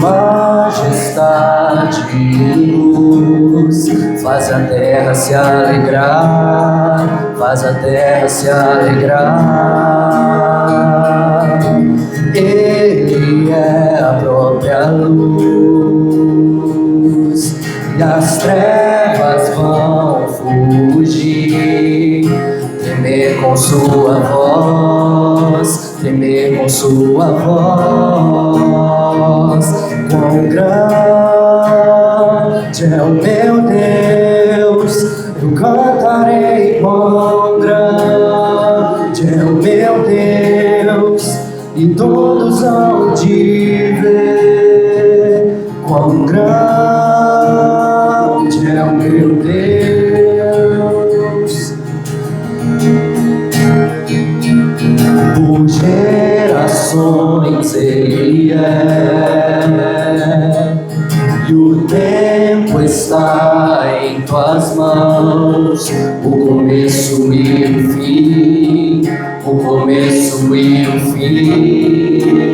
majestade e luz, faz a terra se alegrar, faz a terra se alegrar. Ele é a própria luz, e as trevas vão fugir. Tremer com sua voz, tremer com sua voz. Quão grande é o meu Deus, eu cantarei. Quão grande é o meu Deus, e todos hão de ver. Quão grande é o meu Deus. Por gerações Ele é, e o tempo está em tuas mãos. O começo e o fim, o começo e o fim.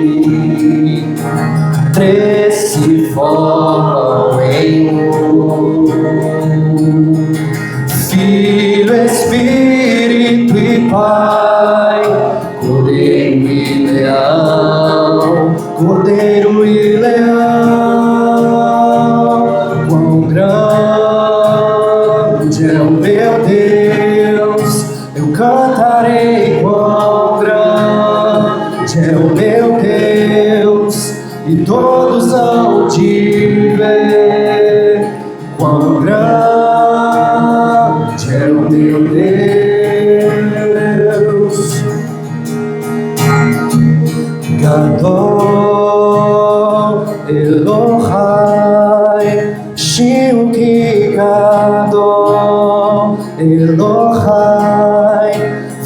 Três se formam em um: Filho, Espírito e Pai. Cordeiro e leão, cordeiro e leão. Quão grande é o meu Deus, eu cantarei. Quão grande é o meu Deus, e todos hão de ver. Quão grande é o meu Deus. Gadol Elohai, Shilki Gadol Elohai,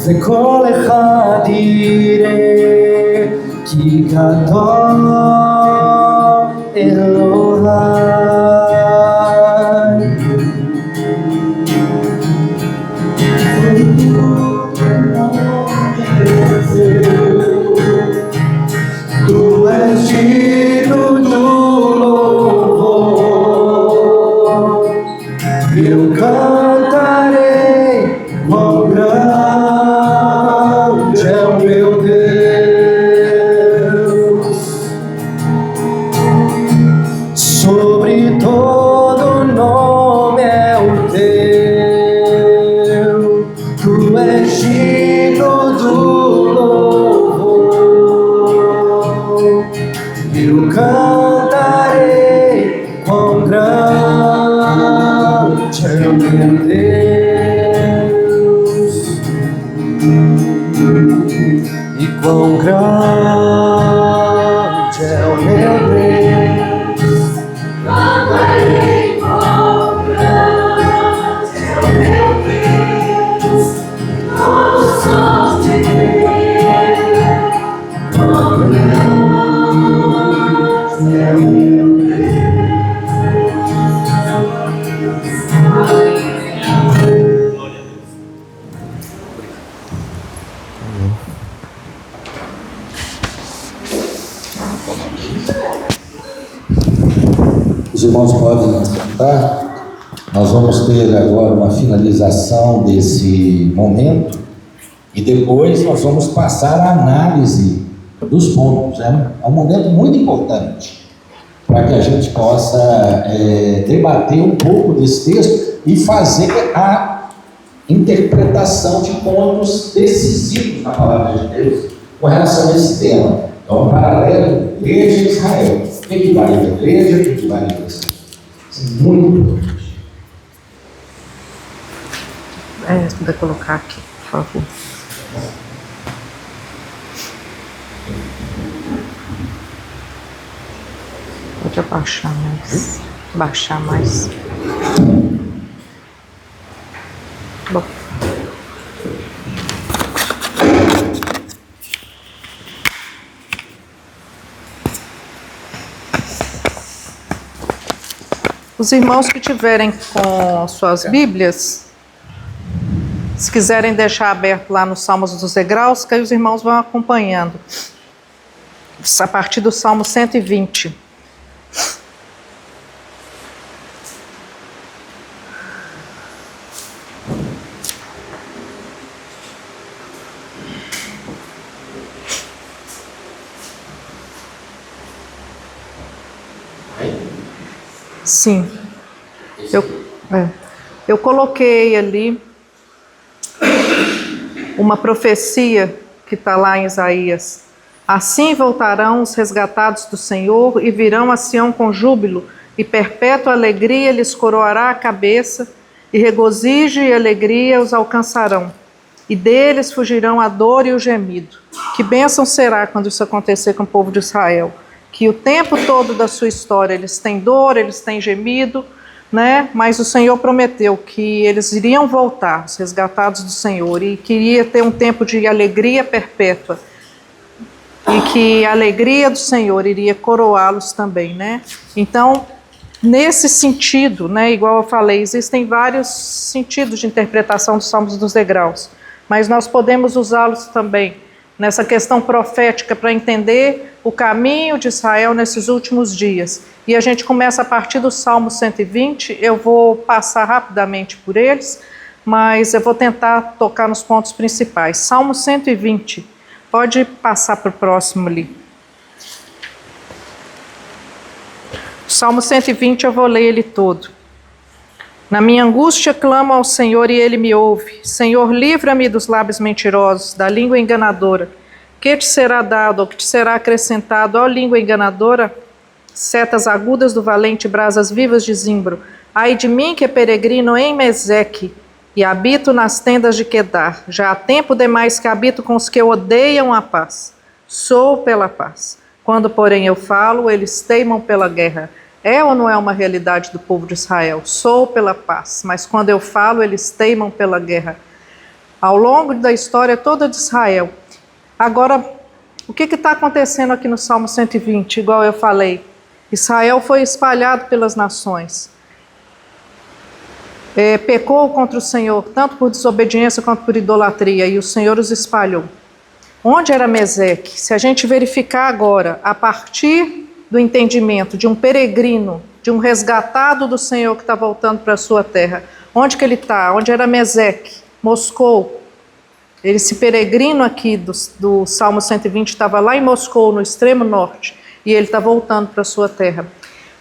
Vekol Echad yireh ki Gadol Elohai. Tu és digno do louvor, eu cantarei. Quão grande é o meu Deus, sobre todo nome é o teu. Tu és digno do louvor, eu cantarei. Quão grande é o meu Deus, e quão grande é o meu Deus. Cantarei. Quão grande é o meu Deus, todos hão de ver. Quão grande é o meu Deus. Os irmãos podem sentar. Nós vamos ter agora uma finalização desse momento e depois nós vamos passar a análise dos pontos. É um momento muito importante para que a gente possa debater um pouco desse texto e fazer a interpretação de pontos decisivos na palavra de Deus com relação a esse tema. Então, um paralelo, igreja e Israel. O que vale a igreja, o que vale a igreja? Isso é muito importante. Se puder colocar aqui, por favor. Pode abaixar mais. Baixar mais. Bom. Os irmãos que tiverem com suas Bíblias, se quiserem deixar aberto lá nos Salmos dos Degraus, que aí os irmãos vão acompanhando. A partir do Salmo 120. Sim. Eu coloquei ali uma profecia que está lá em Isaías. Assim voltarão os resgatados do Senhor e virão a Sião com júbilo, e perpétua alegria lhes coroará a cabeça, e regozijo e alegria os alcançarão. E deles fugirão a dor e o gemido. Que bênção será quando isso acontecer com o povo de Israel? Que o tempo todo da sua história eles têm dor, eles têm gemido, né? Mas o Senhor prometeu que eles iriam voltar, os resgatados do Senhor, e queria ter um tempo de alegria perpétua. E que a alegria do Senhor iria coroá-los também, né? Então, nesse sentido, né, igual eu falei, existem vários sentidos de interpretação dos Salmos dos Degraus, mas nós podemos usá-los também nessa questão profética para entender o caminho de Israel nesses últimos dias. E a gente começa a partir do Salmo 120, eu vou passar rapidamente por eles, mas eu vou tentar tocar nos pontos principais. Salmo 120, pode passar para o próximo ali. Salmo 120 eu vou ler ele todo. Na minha angústia clamo ao Senhor e Ele me ouve. Senhor, livra-me dos lábios mentirosos, da língua enganadora. Que te será dado, ou que te será acrescentado, ó língua enganadora? Setas agudas do valente, brasas vivas de zimbro. Ai de mim que peregrino em Meseque, e habito nas tendas de Quedar. Já há tempo demais que habito com os que odeiam a paz. Sou pela paz. Quando, porém, eu falo, eles teimam pela guerra. É ou não é uma realidade do povo de Israel? Sou pela paz, mas quando eu falo, eles teimam pela guerra. Ao longo da história toda de Israel. Agora, o que está acontecendo aqui no Salmo 120? Igual eu falei, Israel foi espalhado pelas nações. Pecou contra o Senhor, tanto por desobediência quanto por idolatria, e o Senhor os espalhou. Onde era Meseque? Se a gente verificar agora, a partir do entendimento de um peregrino, de um resgatado do Senhor que está voltando para a sua terra. Onde que ele está? Onde era Meseque? Moscou. Esse peregrino aqui do Salmo 120 estava lá em Moscou, no extremo norte, e ele está voltando para a sua terra.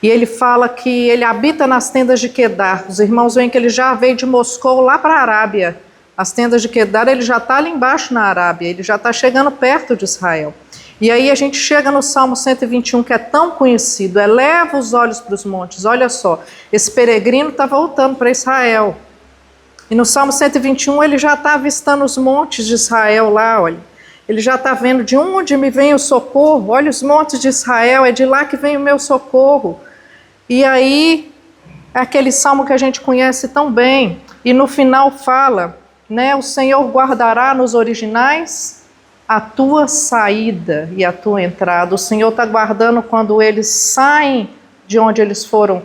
E ele fala que ele habita nas tendas de Quedar. Os irmãos veem que ele já veio de Moscou lá para a Arábia. As tendas de Quedar, ele já está ali embaixo na Arábia, ele já está chegando perto de Israel. E aí a gente chega no Salmo 121, que é tão conhecido, eleva os olhos para os montes. Olha só, esse peregrino está voltando para Israel. E no Salmo 121 ele já está avistando os montes de Israel lá, olha. Ele já está vendo de onde me vem o socorro. Olha os montes de Israel, é de lá que vem o meu socorro. E aí, é aquele salmo que a gente conhece tão bem. E no final fala, né, o Senhor guardará nos originais a tua saída e a tua entrada. O Senhor está guardando quando eles saem de onde eles foram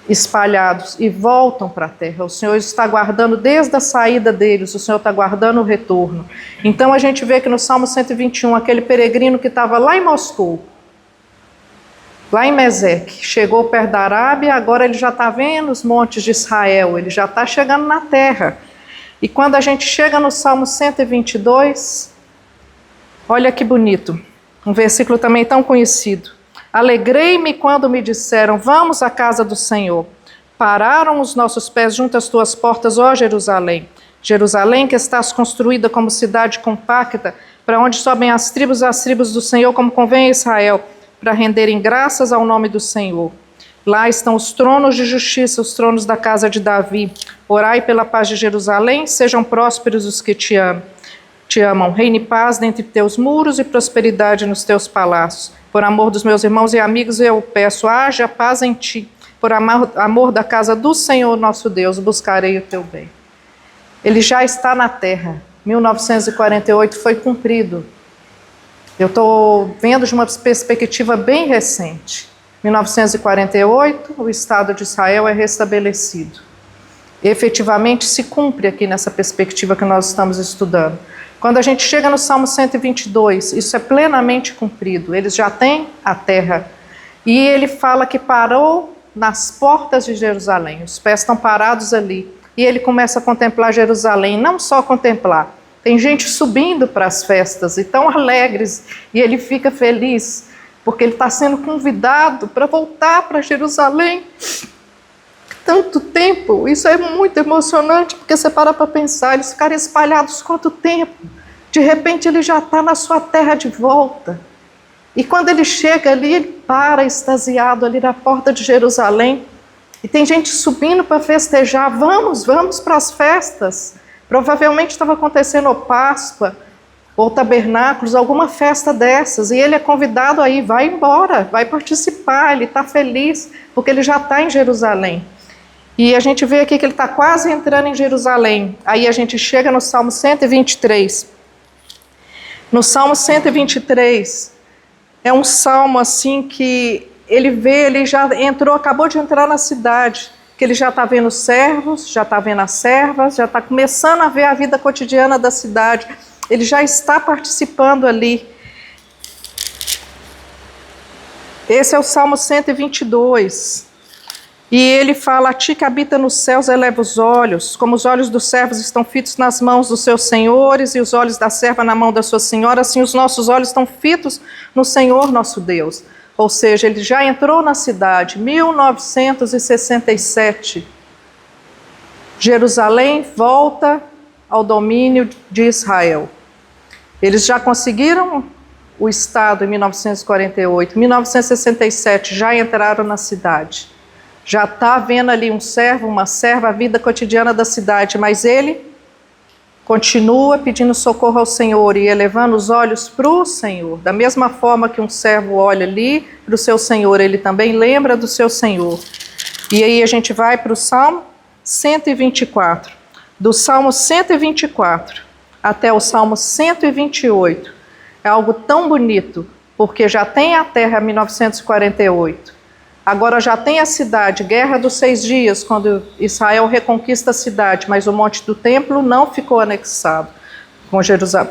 espalhados e voltam para a terra. O Senhor está guardando desde a saída deles, o Senhor está guardando o retorno. Então a gente vê que no Salmo 121, aquele peregrino que estava lá em Moscou, lá em Meseque, chegou perto da Arábia, agora ele já está vendo os montes de Israel, ele já está chegando na terra. E quando a gente chega no Salmo 122, olha que bonito, um versículo também tão conhecido. Alegrei-me quando me disseram, vamos à casa do Senhor. Pararam os nossos pés junto às tuas portas, ó Jerusalém. Jerusalém, que estás construída como cidade compacta, para onde sobem as tribos do Senhor, como convém a Israel, para renderem graças ao nome do Senhor. Lá estão os tronos de justiça, os tronos da casa de Davi. Orai pela paz de Jerusalém, sejam prósperos os que te amam. Reine paz dentre teus muros e prosperidade nos teus palácios. Por amor dos meus irmãos e amigos, eu peço, haja paz em ti. Por amor da casa do Senhor nosso Deus, buscarei o teu bem. Ele já está na terra. 1948 foi cumprido. Eu estou vendo de uma perspectiva bem recente. 1948, o Estado de Israel é restabelecido. Efetivamente se cumpre aqui nessa perspectiva que nós estamos estudando. Quando a gente chega no Salmo 122, isso é plenamente cumprido. Eles já têm a terra. E ele fala que parou nas portas de Jerusalém. Os pés estão parados ali. E ele começa a contemplar Jerusalém. Não só contemplar. Tem gente subindo para as festas e tão alegres. E ele fica feliz. porque ele está sendo convidado para voltar para Jerusalém. Tanto tempo, isso é muito emocionante, porque você para pensar, eles ficaram espalhados quanto tempo? De repente ele já está na sua terra de volta. E quando ele chega ali, ele para extasiado ali na porta de Jerusalém. E tem gente subindo para festejar, vamos para as festas. Provavelmente estava acontecendo Páscoa, ou tabernáculos, alguma festa dessas. E ele é convidado aí, vai embora, vai participar, ele está feliz, porque ele já está em Jerusalém. E a gente vê aqui que ele está quase entrando em Jerusalém. Aí a gente chega no Salmo 123. No Salmo 123, é um salmo assim que ele vê, ele já entrou, acabou de entrar na cidade, que ele já está vendo os servos, já está vendo as servas, já está começando a ver a vida cotidiana da cidade. Ele já está participando ali. Esse é o Salmo 122. E ele fala: a ti que habita nos céus eleva os olhos, como os olhos dos servos estão fitos nas mãos dos seus senhores e os olhos da serva na mão da sua senhora, assim os nossos olhos estão fitos no Senhor nosso Deus. Ou seja, ele já entrou na cidade, 1967. Jerusalém volta ao domínio de Israel. Eles já conseguiram o Estado em 1948, 1967 já entraram na cidade. Já está vendo ali um servo, uma serva, a vida cotidiana da cidade, mas ele continua pedindo socorro ao Senhor e elevando os olhos para o Senhor. Da mesma forma que um servo olha ali para o seu Senhor, ele também lembra do seu Senhor. E aí a gente vai para o Salmo 124. Do Salmo 124 até o Salmo 128, é algo tão bonito, porque já tem a terra em 1948. Agora já tem a cidade, Guerra dos 6 Dias, quando Israel reconquista a cidade, mas o Monte do Templo não ficou anexado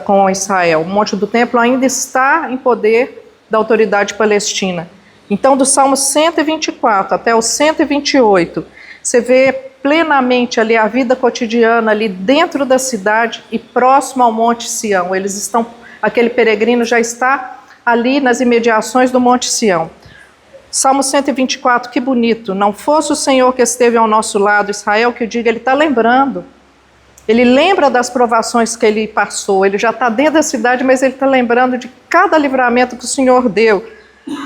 com Israel. O Monte do Templo ainda está em poder da autoridade palestina. Então, do Salmo 124 até o 128, você vê plenamente ali a vida cotidiana ali dentro da cidade e próximo ao Monte Sião. Aquele peregrino já está ali nas imediações do Monte Sião. Salmo 124, que bonito. Não fosse o Senhor que esteve ao nosso lado, Israel, que eu diga, ele está lembrando. Ele lembra das provações que ele passou. Ele já está dentro da cidade, mas ele está lembrando de cada livramento que o Senhor deu.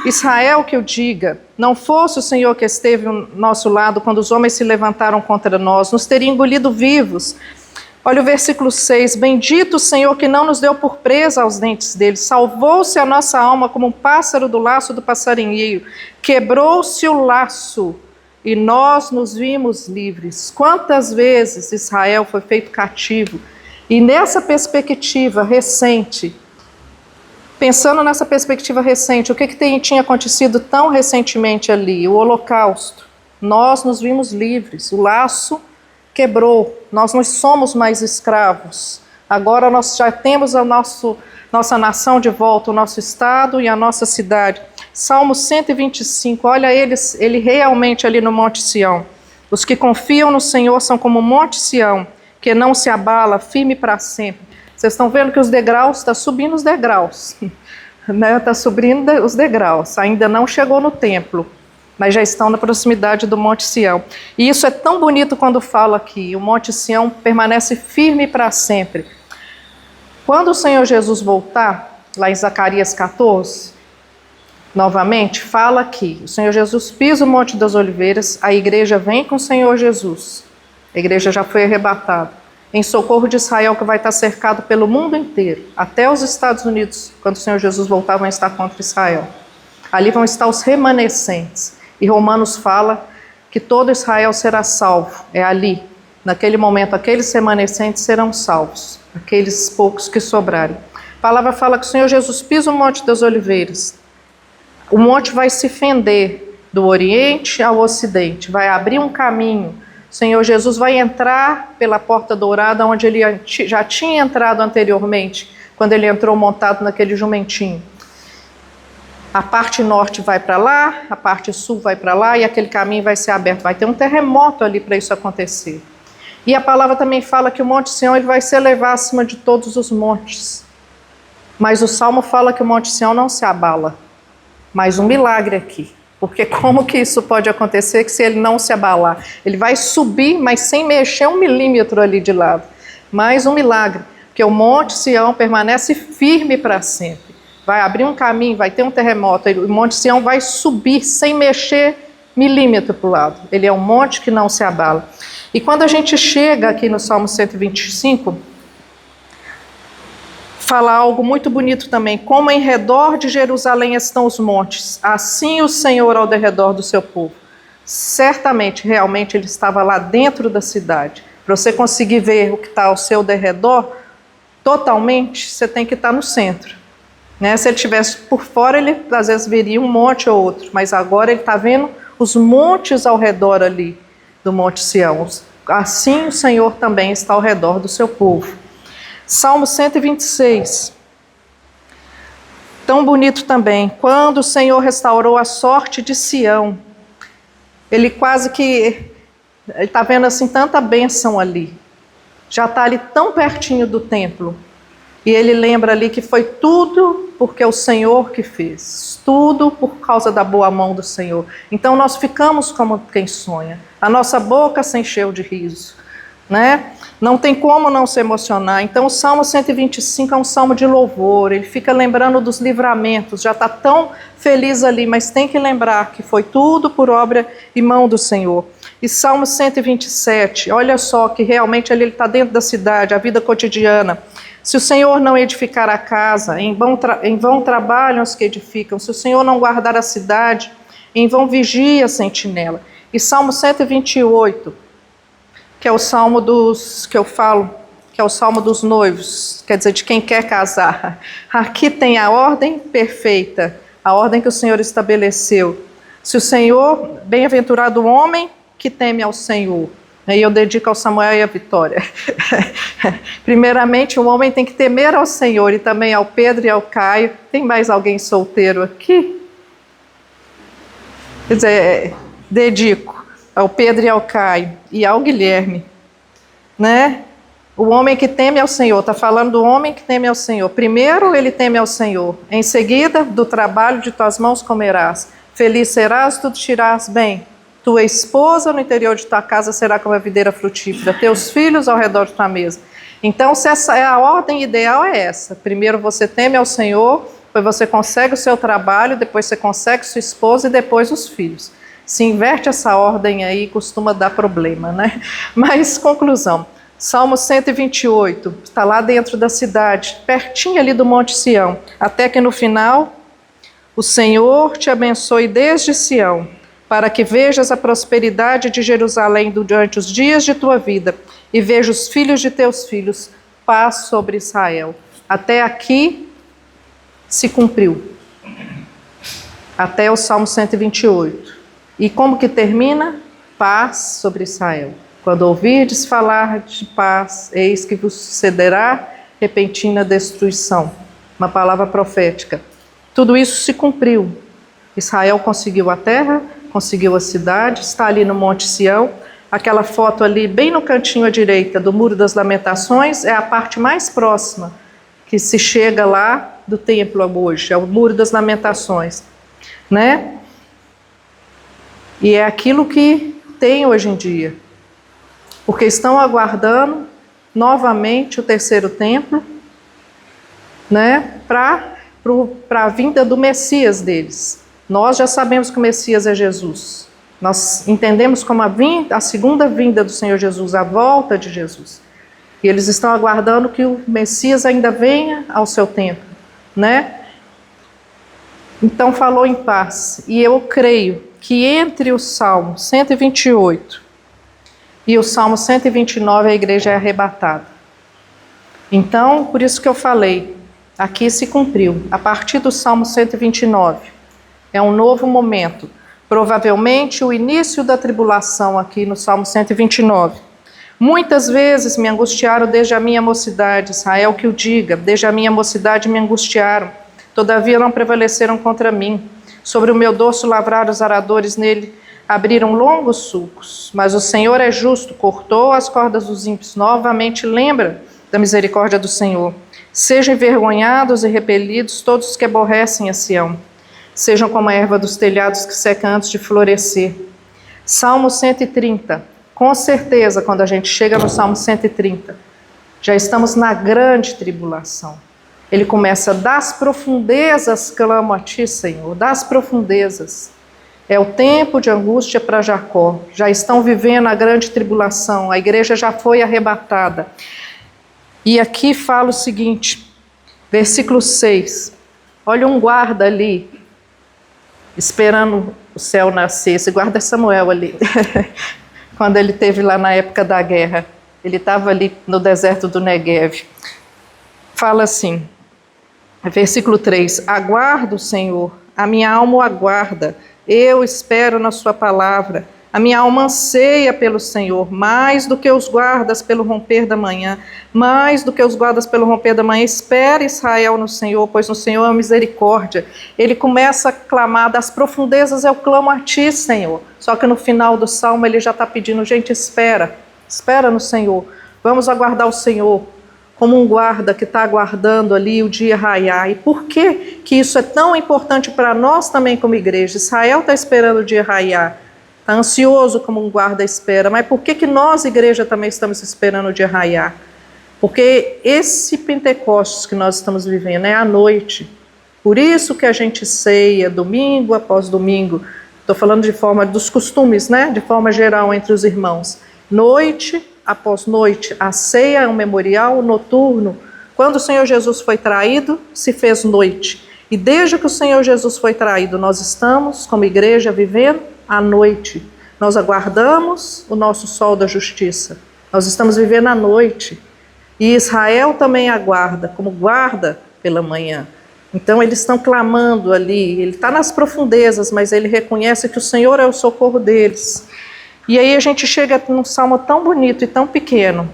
Israel, que eu diga, não fosse o Senhor que esteve ao nosso lado quando os homens se levantaram contra nós, nos teria engolido vivos. Olha o versículo 6, bendito o Senhor que não nos deu por presa aos dentes dele, salvou-se a nossa alma como um pássaro do laço do passarinheiro, quebrou-se o laço e nós nos vimos livres. Quantas vezes Israel foi feito cativo? E nessa perspectiva recente, pensando nessa perspectiva recente, o que tinha acontecido tão recentemente ali? O Holocausto. Nós nos vimos livres, o laço quebrou, nós não somos mais escravos. Agora nós já temos a nossa nação de volta, o nosso estado e a nossa cidade. Salmo 125, olha ele realmente ali no Monte Sião. Os que confiam no Senhor são como o Monte Sião, que não se abala, firme para sempre. Vocês estão vendo que os degraus, está subindo os degraus. Está subindo os degraus, ainda não chegou no templo, mas já estão na proximidade do Monte Sião. E isso é tão bonito quando fala aqui, o Monte Sião permanece firme para sempre. Quando o Senhor Jesus voltar, lá em Zacarias 14, novamente, fala aqui, o Senhor Jesus pisa o Monte das Oliveiras, a igreja vem com o Senhor Jesus, a igreja já foi arrebatada, em socorro de Israel, que vai estar cercado pelo mundo inteiro, até os Estados Unidos, quando o Senhor Jesus voltar, vão estar contra Israel. Ali vão estar os remanescentes. E Romanos fala que todo Israel será salvo. É ali, naquele momento, aqueles remanescentes serão salvos, aqueles poucos que sobrarem. A palavra fala que o Senhor Jesus pisa o Monte das Oliveiras. O monte vai se fender do Oriente ao Ocidente, vai abrir um caminho. O Senhor Jesus vai entrar pela porta dourada, onde ele já tinha entrado anteriormente, quando ele entrou montado naquele jumentinho. A parte norte vai para lá, a parte sul vai para lá e aquele caminho vai ser aberto. Vai ter um terremoto ali para isso acontecer. E a palavra também fala que o Monte Sião ele vai se elevar acima de todos os montes. Mas o Salmo fala que o Monte Sião não se abala. Mas um milagre aqui. Porque como que isso pode acontecer que se ele não se abalar? Ele vai subir, mas sem mexer 1 milímetro ali de lado. Mais um milagre, porque o Monte Sião permanece firme para sempre. Vai abrir um caminho, vai ter um terremoto, o Monte Sião vai subir sem mexer milímetro para o lado. Ele é um monte que não se abala. E quando a gente chega aqui no Salmo 125, fala algo muito bonito também. Como em redor de Jerusalém estão os montes, assim o Senhor ao derredor do seu povo. Certamente, realmente, ele estava lá dentro da cidade. Para você conseguir ver o que está ao seu derredor, totalmente, você tem que estar no centro. Né? Se ele estivesse por fora, ele às vezes veria um monte ou outro, mas agora ele está vendo os montes ao redor ali do Monte Sião. Assim o Senhor também está ao redor do seu povo. Salmo 126, tão bonito também. Quando o Senhor restaurou a sorte de Sião, ele quase que, ele está vendo assim tanta bênção ali, já está ali tão pertinho do templo, e ele lembra ali que foi tudo porque o Senhor que fez, tudo por causa da boa mão do Senhor. Então nós ficamos como quem sonha, a nossa boca se encheu de riso, né? Não tem como não se emocionar. Então o Salmo 125 é um salmo de louvor, ele fica lembrando dos livramentos, já está tão feliz ali, mas tem que lembrar que foi tudo por obra e mão do Senhor. E Salmo 127, olha só que realmente ali ele está dentro da cidade, a vida cotidiana. Se o Senhor não edificar a casa, em vão trabalham os que edificam. Se o Senhor não guardar a cidade, em vão vigia a sentinela. E Salmo 128, que é o salmo dos, que eu falo, que é o salmo dos noivos, quer dizer, de quem quer casar. Aqui tem a ordem perfeita, a ordem que o Senhor estabeleceu. Se o Senhor, bem-aventurado o homem que teme ao Senhor. Aí eu dedico ao Samuel e à Vitória. Primeiramente, o homem tem que temer ao Senhor, e também ao Pedro e ao Caio. Tem mais alguém solteiro aqui? Quer dizer, dedico ao Pedro e ao Caio e ao Guilherme, né? O homem que teme ao Senhor, está falando do homem que teme ao Senhor. Primeiro ele teme ao Senhor, em seguida, do trabalho de tuas mãos comerás. Feliz serás, tu te irás bem. Tua esposa no interior de tua casa será como a videira frutífera, teus filhos ao redor de tua mesa. Então, se essa é a ordem ideal, é essa. Primeiro você teme ao Senhor, depois você consegue o seu trabalho, depois você consegue sua esposa e depois os filhos. Se inverte essa ordem aí, costuma dar problema, né? Mas, conclusão, Salmo 128, está lá dentro da cidade, pertinho ali do Monte Sião, até que no final, o Senhor te abençoe desde Sião, para que vejas a prosperidade de Jerusalém durante os dias de tua vida, e veja os filhos de teus filhos, paz sobre Israel. Até aqui se cumpriu, até o Salmo 128. E como que termina? Paz sobre Israel. Quando ouvirdes falar de paz, eis que vos sucederá repentina destruição. Uma palavra profética. Tudo isso se cumpriu. Israel conseguiu a terra, conseguiu a cidade, está ali no Monte Sião. Aquela foto ali, bem no cantinho à direita do Muro das Lamentações, é a parte mais próxima que se chega lá do templo hoje, é o Muro das Lamentações, né? E é aquilo que tem hoje em dia, porque estão aguardando novamente o terceiro templo, né, para a vinda do Messias deles. Nós já sabemos que o Messias é Jesus. Nós entendemos como a segunda vinda do Senhor Jesus, a volta de Jesus. E eles estão aguardando que o Messias ainda venha ao seu tempo, né? Então falou em paz. E eu creio que entre o Salmo 128 e o Salmo 129 a igreja é arrebatada. Então, por isso que eu falei, aqui se cumpriu. A partir do Salmo 129, é um novo momento. Provavelmente o início da tribulação aqui no Salmo 129. Muitas vezes me angustiaram desde a minha mocidade, Israel que o diga, desde a minha mocidade me angustiaram, todavia não prevaleceram contra mim. Sobre o meu dorso lavraram os aradores, nele abriram longos sulcos. Mas o Senhor é justo, cortou as cordas dos ímpios. Novamente lembra da misericórdia do Senhor. Sejam envergonhados e repelidos todos os que aborrecem a Sião. sejam como a erva dos telhados que seca antes de florescer. Salmo 130. Com certeza, quando a gente chega no Salmo 130, já estamos na grande tribulação. Ele começa: das profundezas clamo a ti, Senhor, das profundezas. É o tempo de angústia para Jacó. Já estão vivendo a grande tribulação. A igreja já foi arrebatada. E aqui fala o seguinte, versículo 6. Olha um guarda ali, esperando o céu nascer. Esse guarda é Samuel ali. Quando ele esteve lá na época da guerra. Ele estava ali no deserto do Negev. Fala assim, versículo 3. Aguardo, Senhor, a minha alma o aguarda. Eu espero na sua palavra. A minha alma anseia pelo Senhor, mais do que os guardas pelo romper da manhã. Mais do que os guardas pelo romper da manhã. Espera Israel no Senhor, pois no Senhor há misericórdia. Ele começa a clamar: das profundezas eu clamo a ti, Senhor. Só que no final do salmo ele já está pedindo: gente, espera no Senhor. Vamos aguardar o Senhor. Como um guarda que está aguardando ali o dia raiar. E por que isso é tão importante para nós também como igreja? Israel está esperando o dia raiar, está ansioso como um guarda espera, mas por que nós, igreja, também estamos esperando o dia raiar? Porque esse Pentecostes que nós estamos vivendo é à noite. Por isso que a gente ceia domingo após domingo. Estou falando de forma dos costumes, né? De forma geral entre os irmãos. Noite após noite, a ceia é um memorial noturno. Quando o Senhor Jesus foi traído, se fez noite. E desde que o Senhor Jesus foi traído, nós estamos, como igreja, vivendo à noite. Nós aguardamos o nosso sol da justiça. Nós estamos vivendo à noite. E Israel também aguarda, como guarda pela manhã. Então eles estão clamando ali, ele está nas profundezas, mas ele reconhece que o Senhor é o socorro deles. E aí a gente chega num salmo tão bonito e tão pequeno,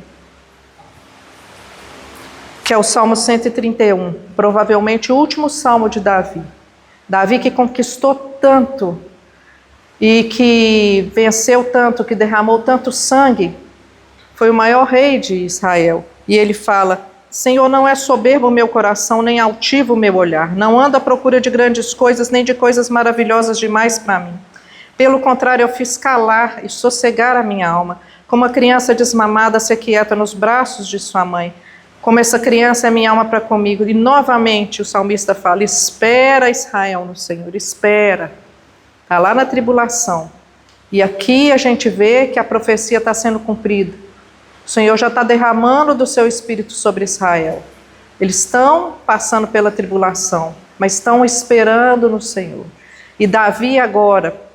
que é o Salmo 131, provavelmente o último salmo de Davi. Davi que conquistou tanto, e que venceu tanto, que derramou tanto sangue, foi o maior rei de Israel. E ele fala: Senhor, não é soberbo o meu coração, nem altivo o meu olhar, não ando à procura de grandes coisas, nem de coisas maravilhosas demais para mim. Pelo contrário, eu fiz calar e sossegar a minha alma, como a criança desmamada se aquieta nos braços de sua mãe. Como essa criança é minha alma para comigo. E novamente o salmista fala: espera, Israel, no Senhor, espera. Está lá na tribulação. E aqui a gente vê que a profecia está sendo cumprida. O Senhor já está derramando do seu Espírito sobre Israel. Eles estão passando pela tribulação, mas estão esperando no Senhor. E Davi agora,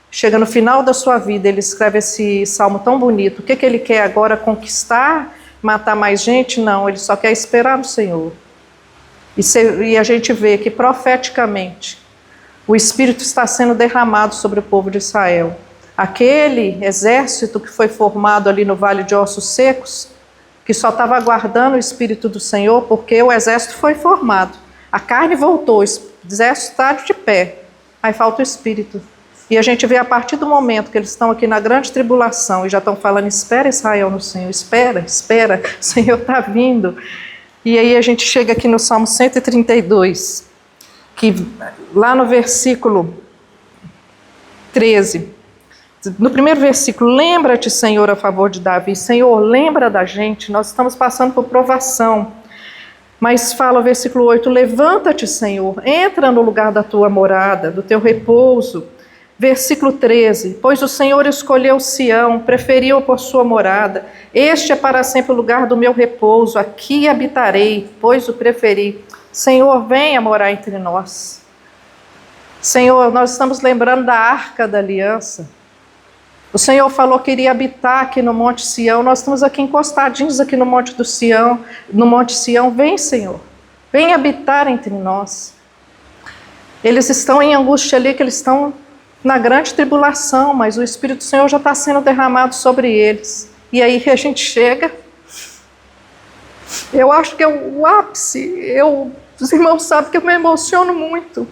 chega no final da sua vida, ele escreve esse salmo tão bonito. O que ele quer agora? Conquistar, matar mais gente? Não, ele só quer esperar no Senhor. E a gente vê que profeticamente o Espírito está sendo derramado sobre o povo de Israel. Aquele exército que foi formado ali no Vale de Ossos Secos, que só estava aguardando o Espírito do Senhor, porque o exército foi formado. A carne voltou, o exército está de pé, aí falta o Espírito. E a gente vê a partir do momento que eles estão aqui na grande tribulação e já estão falando: espera, Israel, no Senhor, espera, o Senhor está vindo. E aí a gente chega aqui no Salmo 132, que lá no versículo 13, no primeiro versículo: lembra-te, Senhor, a favor de Davi. Senhor, lembra da gente, nós estamos passando por provação. Mas fala o versículo 8: levanta-te, Senhor, entra no lugar da tua morada, do teu repouso. Versículo 13: pois o Senhor escolheu Sião, preferiu por sua morada. Este é para sempre o lugar do meu repouso, aqui habitarei, pois o preferi. Senhor, venha morar entre nós. Senhor, nós estamos lembrando da Arca da Aliança. O Senhor falou que iria habitar aqui no Monte Sião. Nós estamos aqui encostadinhos aqui no Monte do Sião, no Monte Sião. Vem, Senhor, vem habitar entre nós. Eles estão em angústia ali, que eles estão na grande tribulação, mas o Espírito do Senhor já está sendo derramado sobre eles. E aí a gente chega, eu acho que é o ápice. Os irmãos sabem que eu me emociono muito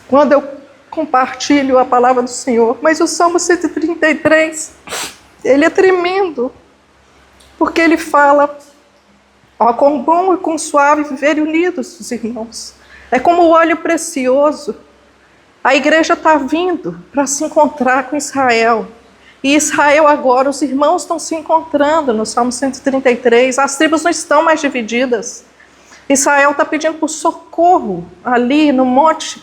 quando eu compartilho a palavra do Senhor, mas o Salmo 133, ele é tremendo, porque ele fala: ó, quão bom e quão suave viverem unidos os irmãos. É como o óleo precioso A igreja está vindo para se encontrar com Israel. E Israel agora, os irmãos estão se encontrando no Salmo 133. As tribos não estão mais divididas. Israel está pedindo por socorro ali no monte,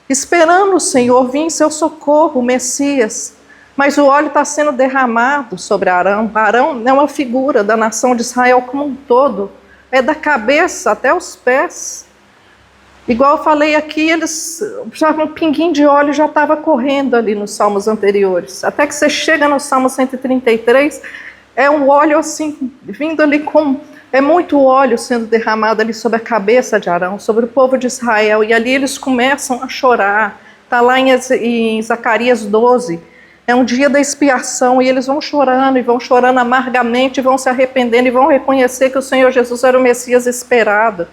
esperando o Senhor vir em seu socorro, o Messias. Mas o óleo está sendo derramado sobre Arão. Arão é uma figura da nação de Israel como um todo. É da cabeça até os pés. Igual eu falei aqui, eles já um pinguinho de óleo já estava correndo ali nos salmos anteriores. Até que você chega no Salmo 133, é um óleo assim, vindo ali com... É muito óleo sendo derramado ali sobre a cabeça de Arão, sobre o povo de Israel. E ali eles começam a chorar. Está lá em Zacarias 12. É um dia da expiação e eles vão chorando amargamente, vão se arrependendo e vão reconhecer que o Senhor Jesus era o Messias esperado.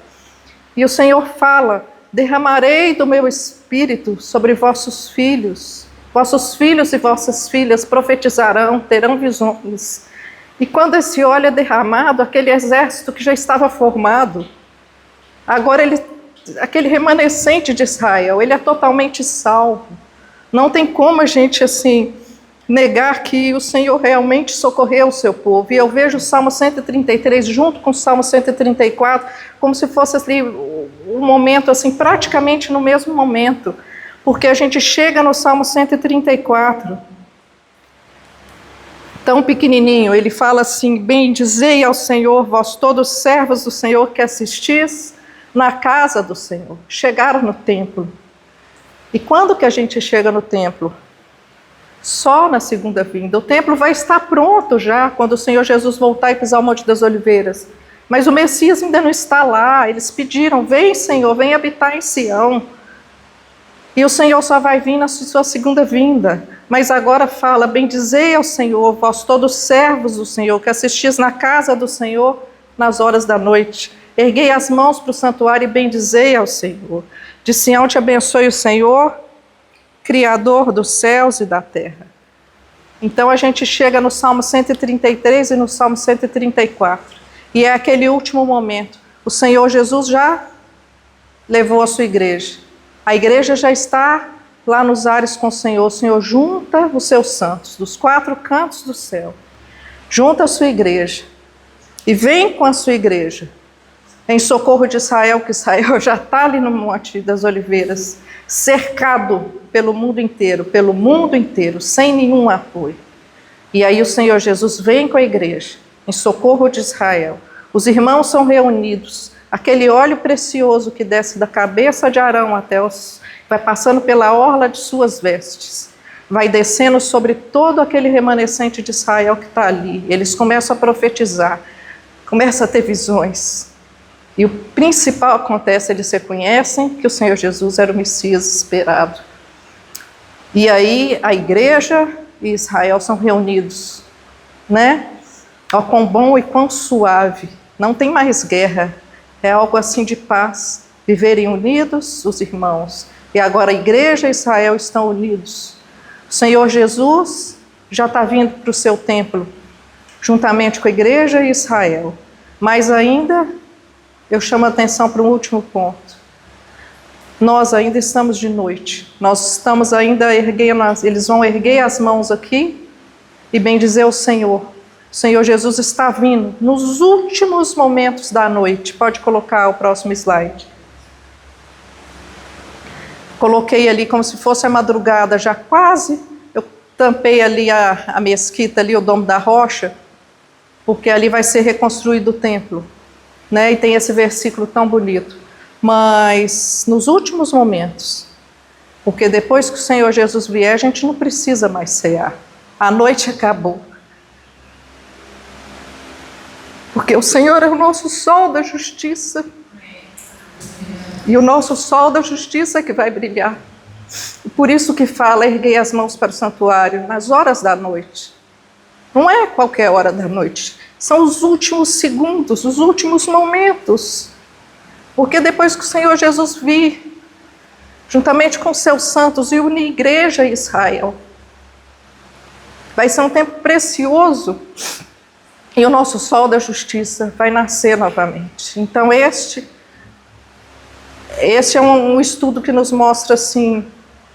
E o Senhor fala: derramarei do meu espírito sobre vossos filhos e vossas filhas profetizarão, terão visões. E quando esse óleo é derramado, aquele exército que já estava formado, agora aquele remanescente de Israel, ele é totalmente salvo. Não tem como a gente assim negar que o Senhor realmente socorreu o seu povo. E eu vejo o Salmo 133 junto com o Salmo 134, como se fosse assim, um momento assim, praticamente no mesmo momento, porque a gente chega no Salmo 134, tão pequenininho, ele fala assim: bendizei ao Senhor, vós todos servos do Senhor que assistis na casa do Senhor. Chegaram no templo. E quando que a gente chega no templo? Só na segunda vinda. O templo vai estar pronto já, quando o Senhor Jesus voltar e pisar o Monte das Oliveiras. Mas o Messias ainda não está lá. Eles pediram: vem, Senhor, vem habitar em Sião. E o Senhor só vai vir na sua segunda vinda. Mas agora fala: bendizei ao Senhor, vós todos servos do Senhor, que assistis na casa do Senhor nas horas da noite. Erguei as mãos para o santuário e bendizei ao Senhor. De Sião te abençoe o Senhor, Criador dos céus e da terra. Então a gente chega no Salmo 133 e no Salmo 134. E é aquele último momento. O Senhor Jesus já levou a sua igreja. A igreja já está lá nos ares com o Senhor. O Senhor junta os seus santos dos 4 cantos do céu. Junta a sua igreja. E vem com a sua igreja em socorro de Israel, que Israel já está ali no Monte das Oliveiras, cercado pelo mundo inteiro, sem nenhum apoio. E aí o Senhor Jesus vem com a igreja, em socorro de Israel. Os irmãos são reunidos, aquele óleo precioso que desce da cabeça de Arão até vai passando pela orla de suas vestes, vai descendo sobre todo aquele remanescente de Israel que está ali. Eles começam a profetizar, começam a ter visões. E o principal acontece: eles reconhecem que o Senhor Jesus era o Messias esperado. E aí a igreja e Israel são reunidos, né? Ó, quão bom e quão suave, não tem mais guerra, é algo assim de paz, viverem unidos os irmãos. E agora a igreja e Israel estão unidos. O Senhor Jesus já está vindo para o seu templo, juntamente com a igreja e Israel. Mas ainda, eu chamo a atenção para um último ponto. Nós ainda estamos de noite. Nós estamos ainda erguendo, eles vão erguer as mãos aqui e bendizer o Senhor. O Senhor Jesus está vindo nos últimos momentos da noite. Pode colocar o próximo slide. Coloquei ali como se fosse a madrugada, já quase. Eu tampei ali a mesquita, ali o Domo da Rocha, porque ali vai ser reconstruído o templo. Né? E tem esse versículo tão bonito. Mas nos últimos momentos, porque depois que o Senhor Jesus vier, a gente não precisa mais cear. A noite acabou. Porque o Senhor é o nosso sol da justiça. E o nosso sol da justiça é que vai brilhar. E por isso que fala: erguei as mãos para o santuário nas horas da noite. Não é qualquer hora da noite. São os últimos segundos, os últimos momentos. Porque depois que o Senhor Jesus vir, juntamente com os seus santos, e unir a igreja e Israel, vai ser um tempo precioso. E o nosso sol da justiça vai nascer novamente. Então este é um estudo que nos mostra assim,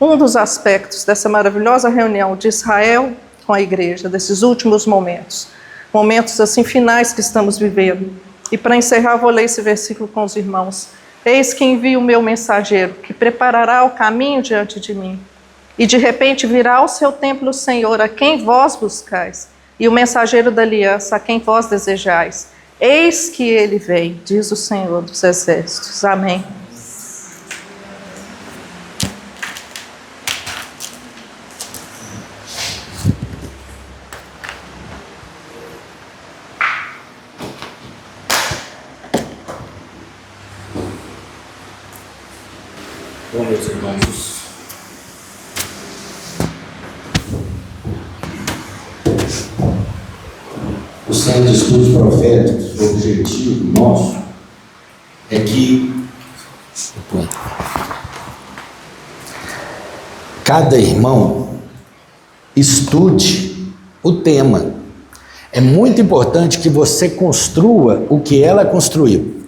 um dos aspectos dessa maravilhosa reunião de Israel com a igreja, desses últimos momentos, momentos assim finais que estamos vivendo. E para encerrar, vou ler esse versículo com os irmãos. Eis que envio o meu mensageiro, que preparará o caminho diante de mim. E de repente virá ao seu templo o Senhor, a quem vós buscais, e o mensageiro da aliança, a quem vós desejais. Eis que ele vem, diz o Senhor dos exércitos. Amém. Bom, meus irmãos, o Centro de Estudos Proféticos, o objetivo nosso é que cada irmão estude o tema. É muito importante que você construa o que ela construiu.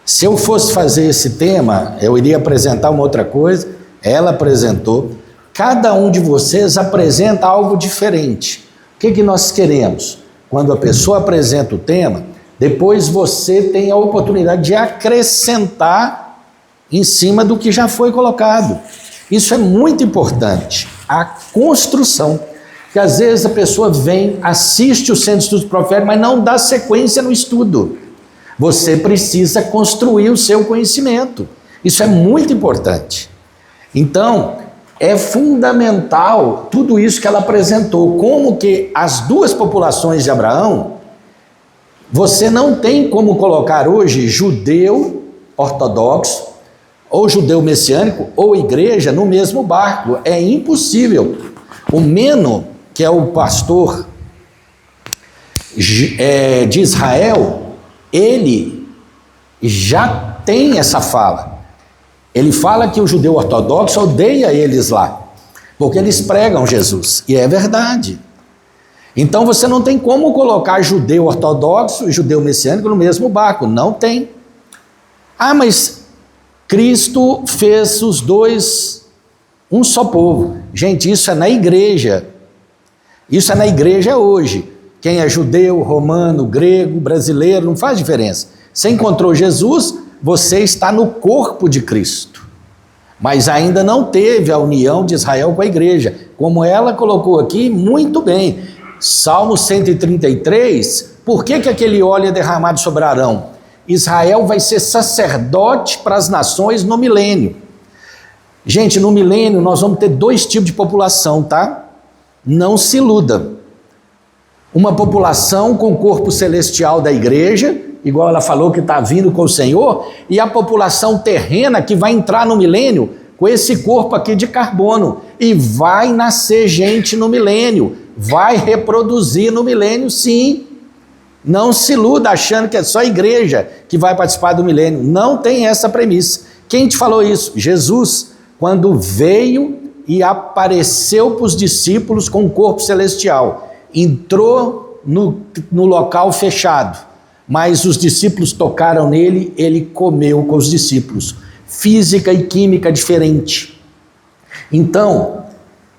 Se eu fosse fazer esse tema, eu iria apresentar uma outra coisa, ela apresentou. Cada um de vocês apresenta algo diferente. O que nós queremos? Quando a pessoa apresenta o tema, depois você tem a oportunidade de acrescentar em cima do que já foi colocado. Isso é muito importante, a construção. Porque às vezes a pessoa vem, assiste o Centro de Estudos Proféticos, mas não dá sequência no estudo. Você precisa construir o seu conhecimento. Isso é muito importante. Então, é fundamental tudo isso que ela apresentou. Como que as duas populações de Abraão, você não tem como colocar hoje judeu ortodoxo, ou judeu messiânico, ou igreja no mesmo barco. É impossível. O Meno, que é o pastor de Israel, ele já tem essa fala. Ele fala que o judeu ortodoxo odeia eles lá, porque eles pregam Jesus, e é verdade. Então você não tem como colocar judeu ortodoxo e judeu messiânico no mesmo barco, não tem. Ah, mas Cristo fez os dois um só povo. Gente, isso é na igreja. Isso é na igreja hoje. Quem é judeu, romano, grego, brasileiro, não faz diferença. Você encontrou Jesus, você está no corpo de Cristo. Mas ainda não teve a união de Israel com a igreja. Como ela colocou aqui, muito bem. Salmo 133, por que aquele óleo é derramado sobre Arão? Israel vai ser sacerdote para as nações no milênio. Gente, no milênio nós vamos ter dois tipos de população, tá? Não se iluda. Uma população com o corpo celestial da igreja, igual ela falou que está vindo com o Senhor, e a população terrena que vai entrar no milênio com esse corpo aqui de carbono, e vai nascer gente no milênio, vai reproduzir no milênio, sim. Não se iluda achando que é só a igreja que vai participar do milênio, não tem essa premissa. Quem te falou isso? Jesus, quando veio e apareceu para os discípulos com o corpo celestial. Entrou no local fechado, mas os discípulos tocaram nele, ele comeu com os discípulos. Física e química diferente. Então,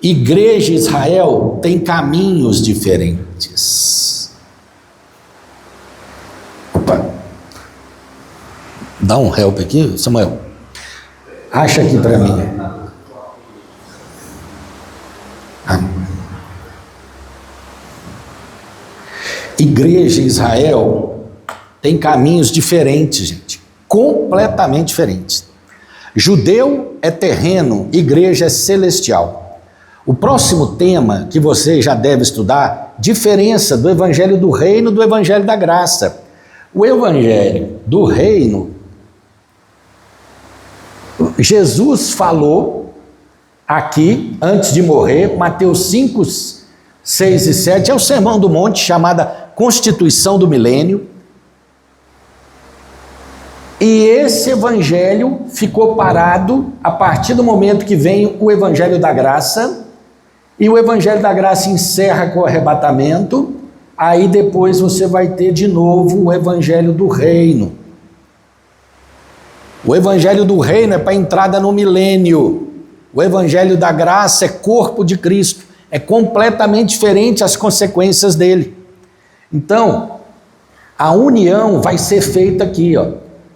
igreja e Israel tem caminhos diferentes. Opa, dá um help aqui, Samuel. Acha aqui para mim. Igreja e Israel tem caminhos diferentes, gente, completamente diferentes. Judeu é terreno, igreja é celestial. O próximo tema que você já deve estudar, diferença do evangelho do reino do evangelho da graça. O evangelho do reino, Jesus falou aqui, antes de morrer, Mateus 5, 6 e 7, é o Sermão do Monte, chamada Constituição do Milênio. E esse evangelho ficou parado a partir do momento que vem o evangelho da graça, e o evangelho da graça encerra com o arrebatamento, aí depois você vai ter de novo o evangelho do reino. O evangelho do reino é para a entrada no milênio. O evangelho da graça é corpo de Cristo, é completamente diferente as consequências dele. Então, a união vai ser feita aqui, ó.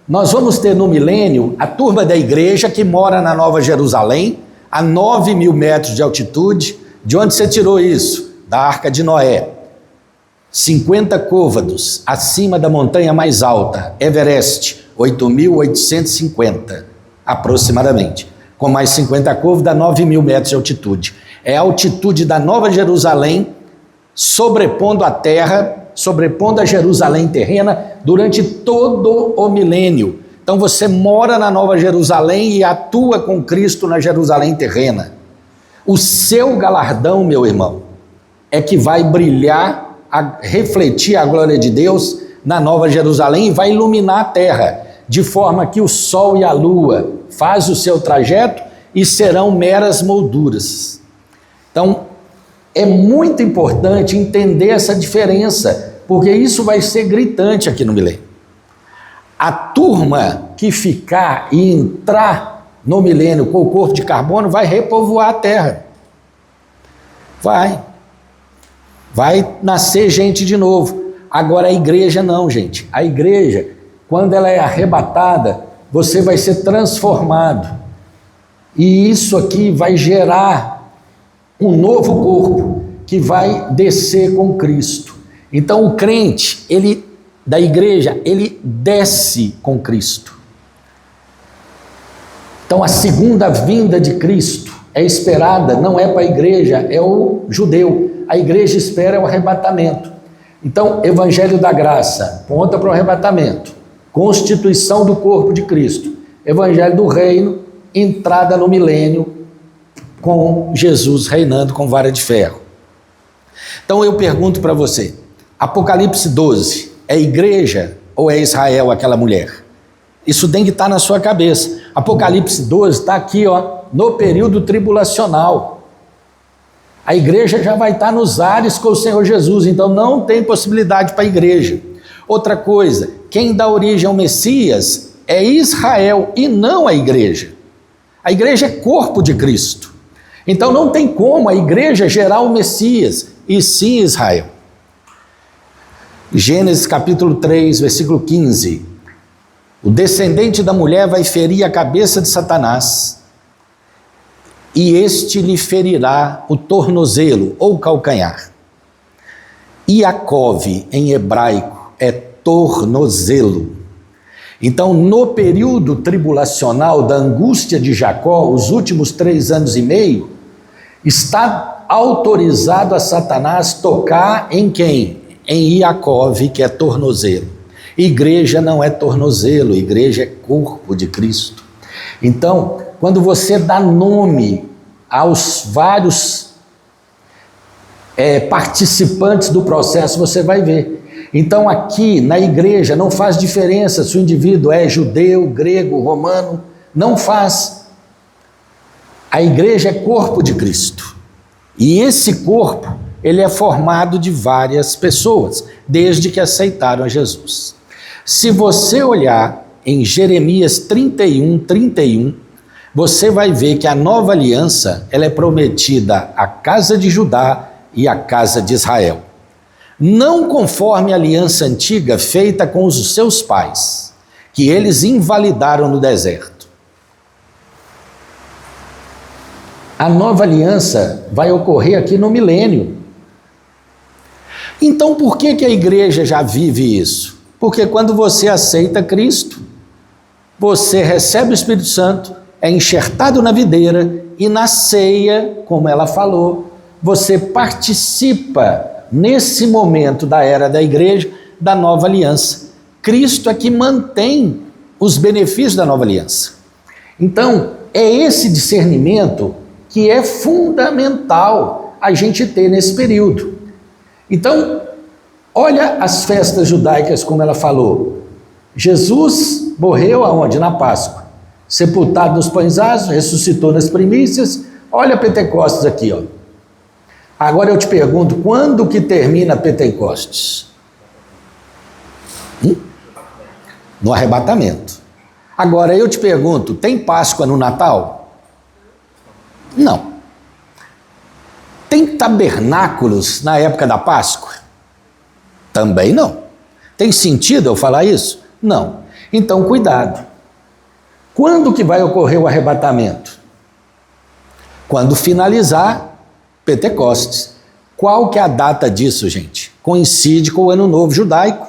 Nós vamos ter no milênio a turma da igreja que mora na Nova Jerusalém, a 9.000 metros de altitude. De onde você tirou isso? Da Arca de Noé. 50 côvados acima da montanha mais alta, Everest, 8.850 aproximadamente. Com mais 50 côvados, dá 9.000 metros de altitude. É a altitude da Nova Jerusalém sobrepondo a terra, sobrepondo a Jerusalém terrena durante todo o milênio. Então você mora na Nova Jerusalém e atua com Cristo na Jerusalém terrena. O seu galardão, meu irmão, é que vai brilhar, refletir a glória de Deus na Nova Jerusalém e vai iluminar a terra, de forma que o sol e a lua fazem o seu trajeto e serão meras molduras. Então, é muito importante entender essa diferença, porque isso vai ser gritante aqui no milênio. A turma que ficar e entrar no milênio com o corpo de carbono vai repovoar a terra. Vai nascer gente de novo. Agora a igreja não, gente. A igreja, quando ela é arrebatada, você vai ser transformado. E isso aqui vai gerar um novo corpo que vai descer com Cristo. Então o crente, da igreja, ele desce com Cristo. Então a segunda vinda de Cristo é esperada, não é para a igreja, é o judeu. A igreja espera o arrebatamento. Então, evangelho da graça, ponta para o arrebatamento. Constituição do corpo de Cristo. Evangelho do reino, entrada no milênio, com Jesus reinando com vara de ferro. Então eu pergunto para você, Apocalipse 12, é igreja ou é Israel aquela mulher? Isso tem que estar na sua cabeça. Apocalipse 12 está aqui, ó, no período tribulacional. A igreja já vai estar nos ares com o Senhor Jesus, então não tem possibilidade para a igreja. Outra coisa, quem dá origem ao Messias é Israel e não a igreja. A igreja é corpo de Cristo. Então não tem como a igreja gerar o Messias, e sim Israel. Gênesis capítulo 3, versículo 15. O descendente da mulher vai ferir a cabeça de Satanás, e este lhe ferirá o tornozelo ou calcanhar. Iacov, em hebraico, é tornozelo. Então, no período tribulacional da angústia de Jacó, os últimos 3 anos e meio, está autorizado a Satanás tocar em quem? Em Iacov, que é tornozelo. Igreja não é tornozelo, igreja é corpo de Cristo. Então, quando você dá nome aos vários participantes do processo, você vai ver. Então aqui na igreja não faz diferença se o indivíduo é judeu, grego, romano, não faz. A igreja é corpo de Cristo. E esse corpo, ele é formado de várias pessoas, desde que aceitaram a Jesus. Se você olhar em Jeremias 31, você vai ver que a nova aliança, ela é prometida à casa de Judá e à casa de Israel. Não conforme a aliança antiga feita com os seus pais, que eles invalidaram no deserto. A nova aliança vai ocorrer aqui no milênio. Então por que a igreja já vive isso? Porque quando você aceita Cristo, você recebe o Espírito Santo, é enxertado na videira e na ceia, como ela falou, você participa nesse momento da era da igreja, da nova aliança. Cristo é que mantém os benefícios da nova aliança. Então, é esse discernimento que é fundamental a gente ter nesse período. Então, olha as festas judaicas como ela falou. Jesus morreu aonde? Na Páscoa. Sepultado nos pães asmos, ressuscitou nas primícias. Olha Pentecostes aqui, ó. Agora eu te pergunto, quando que termina Pentecostes? No arrebatamento. Agora eu te pergunto, tem Páscoa no Natal? Não. Tem tabernáculos na época da Páscoa? Também não. Tem sentido eu falar isso? Não. Então, cuidado. Quando que vai ocorrer o arrebatamento? Quando finalizar Pentecostes. Qual que é a data disso, gente? Coincide com o Ano Novo Judaico.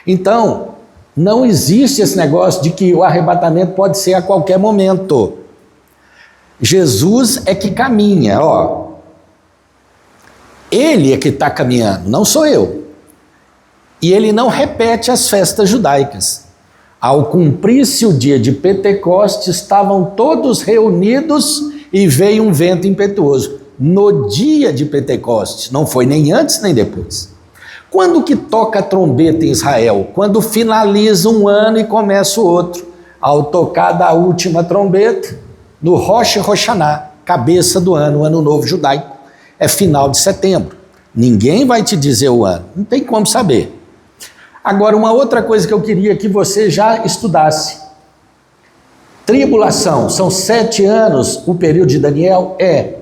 Então, não existe esse negócio de que o arrebatamento pode ser a qualquer momento. Jesus é que caminha, ó. Ele é que está caminhando, não sou eu. E ele não repete as festas judaicas. Ao cumprir-se o dia de Pentecostes, estavam todos reunidos e veio um vento impetuoso. No dia de Pentecostes, não foi nem antes nem depois. Quando que toca a trombeta em Israel? Quando finaliza um ano e começa o outro. Ao tocar da última trombeta, no Rosh Hashanah, cabeça do ano, o Ano Novo Judaico, é final de setembro. Ninguém vai te dizer o ano, não tem como saber. Agora, uma outra coisa que eu queria que você já estudasse. Tribulação, são 7 anos o período de Daniel? É.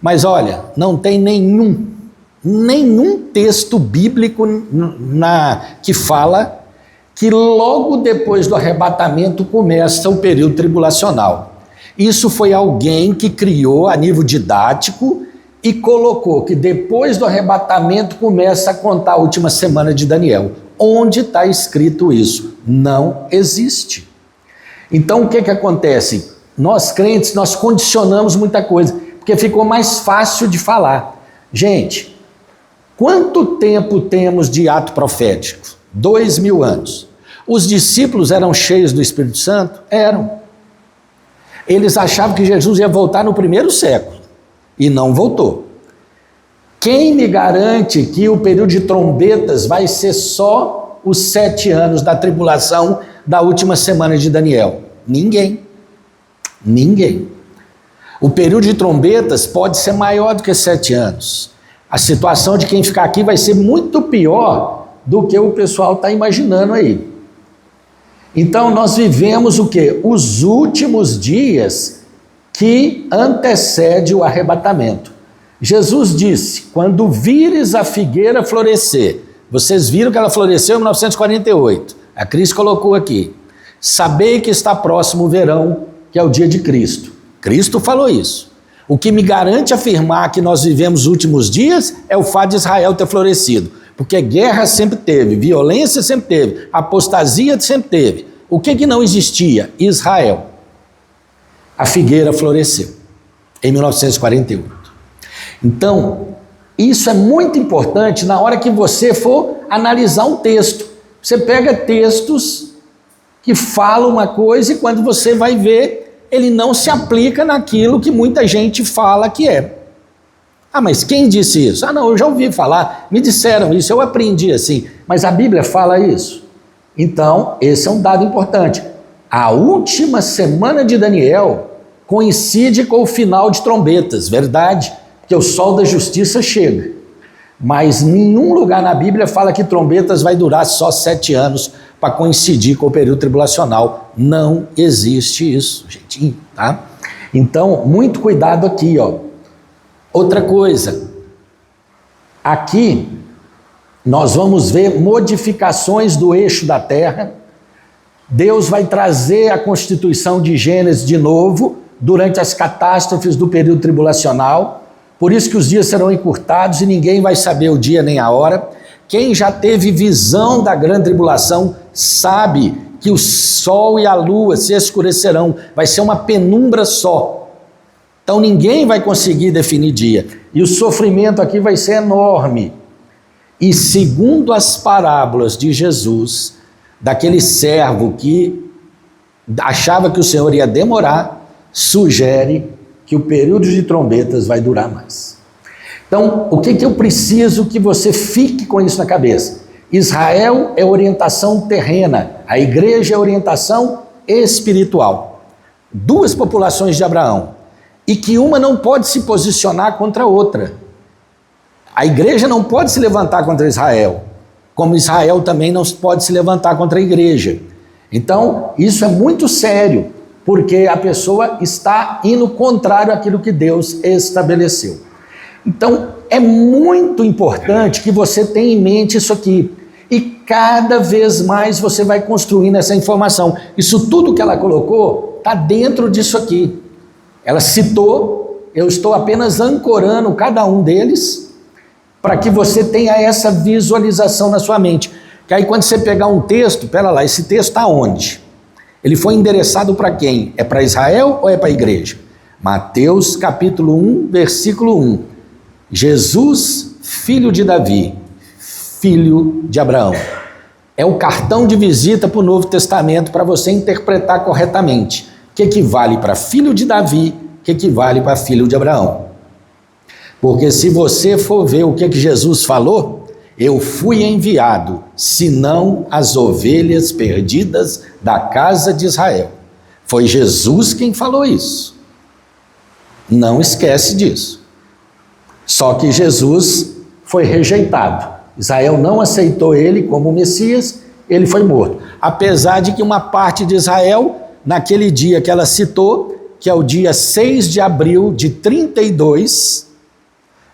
Mas olha, não tem nenhum texto bíblico que fala que logo depois do arrebatamento começa o período tribulacional. Isso foi alguém que criou a nível didático e colocou que depois do arrebatamento começa a contar a última semana de Daniel. Onde está escrito isso? Não existe. Então o que acontece? Nós crentes, nós condicionamos muita coisa, porque ficou mais fácil de falar. Gente, quanto tempo temos de ato profético? 2000 anos. Os discípulos eram cheios do Espírito Santo? Eram. Eles achavam que Jesus ia voltar no 1º século, e não voltou. Quem me garante que o período de trombetas vai ser só os 7 anos da tribulação da última semana de Daniel? Ninguém. Ninguém. O período de trombetas pode ser maior do que 7 anos. A situação de quem ficar aqui vai ser muito pior do que o pessoal está imaginando aí. Então nós vivemos o quê? Os últimos dias que antecede o arrebatamento. Jesus disse, quando vires a figueira florescer, vocês viram que ela floresceu em 1948, a Cris colocou aqui, sabei que está próximo o verão, que é o dia de Cristo. Cristo falou isso. O que me garante afirmar que nós vivemos os últimos dias é o fato de Israel ter florescido, porque guerra sempre teve, violência sempre teve, apostasia sempre teve. O que não existia? Israel. A figueira floresceu em 1948. Então, isso é muito importante na hora que você for analisar um texto. Você pega textos que falam uma coisa e quando você vai ver, ele não se aplica naquilo que muita gente fala que é. Ah, mas quem disse isso? Ah, não, eu já ouvi falar, me disseram isso, eu aprendi assim. Mas a Bíblia fala isso? Então, esse é um dado importante. A última semana de Daniel coincide com o final de trombetas, verdade? Porque o sol da justiça chega. Mas nenhum lugar na Bíblia fala que trombetas vai durar só 7 anos para coincidir com o período tribulacional. Não existe isso, gente, tá? Então, muito cuidado aqui, ó. Outra coisa, aqui nós vamos ver modificações do eixo da terra. Deus vai trazer a constituição de Gênesis de novo durante as catástrofes do período tribulacional. Por isso que os dias serão encurtados e ninguém vai saber o dia nem a hora. Quem já teve visão da grande tribulação sabe que o sol e a lua se escurecerão. Vai ser uma penumbra só. Então ninguém vai conseguir definir dia. E o sofrimento aqui vai ser enorme. E segundo as parábolas de Jesus, daquele servo que achava que o Senhor ia demorar, sugere que o período de trombetas vai durar mais. Então, o que eu preciso que você fique com isso na cabeça? Israel é orientação terrena, a igreja é orientação espiritual. 2 populações de Abraão, e que uma não pode se posicionar contra a outra. A igreja não pode se levantar contra Israel, como Israel também não pode se levantar contra a igreja. Então, isso é muito sério, porque a pessoa está indo contrário àquilo que Deus estabeleceu. Então, é muito importante que você tenha em mente isso aqui. E cada vez mais você vai construindo essa informação. Isso tudo que ela colocou está dentro disso aqui. Ela citou, eu estou apenas ancorando cada um deles para que você tenha essa visualização na sua mente. Que aí quando você pegar um texto, pera lá, esse texto está onde? Ele foi endereçado para quem? É para Israel ou é para a igreja? Mateus capítulo 1, versículo 1. Jesus, filho de Davi, filho de Abraão. É o cartão de visita para o Novo Testamento para você interpretar corretamente. O que equivale para filho de Davi, o que equivale para filho de Abraão. Porque se você for ver o que Jesus falou, eu fui enviado, senão as ovelhas perdidas da casa de Israel. Foi Jesus quem falou isso. Não esquece disso. Só que Jesus foi rejeitado. Israel não aceitou ele como Messias, ele foi morto. Apesar de que uma parte de Israel, naquele dia que ela citou, que é o dia 6 de abril de 32,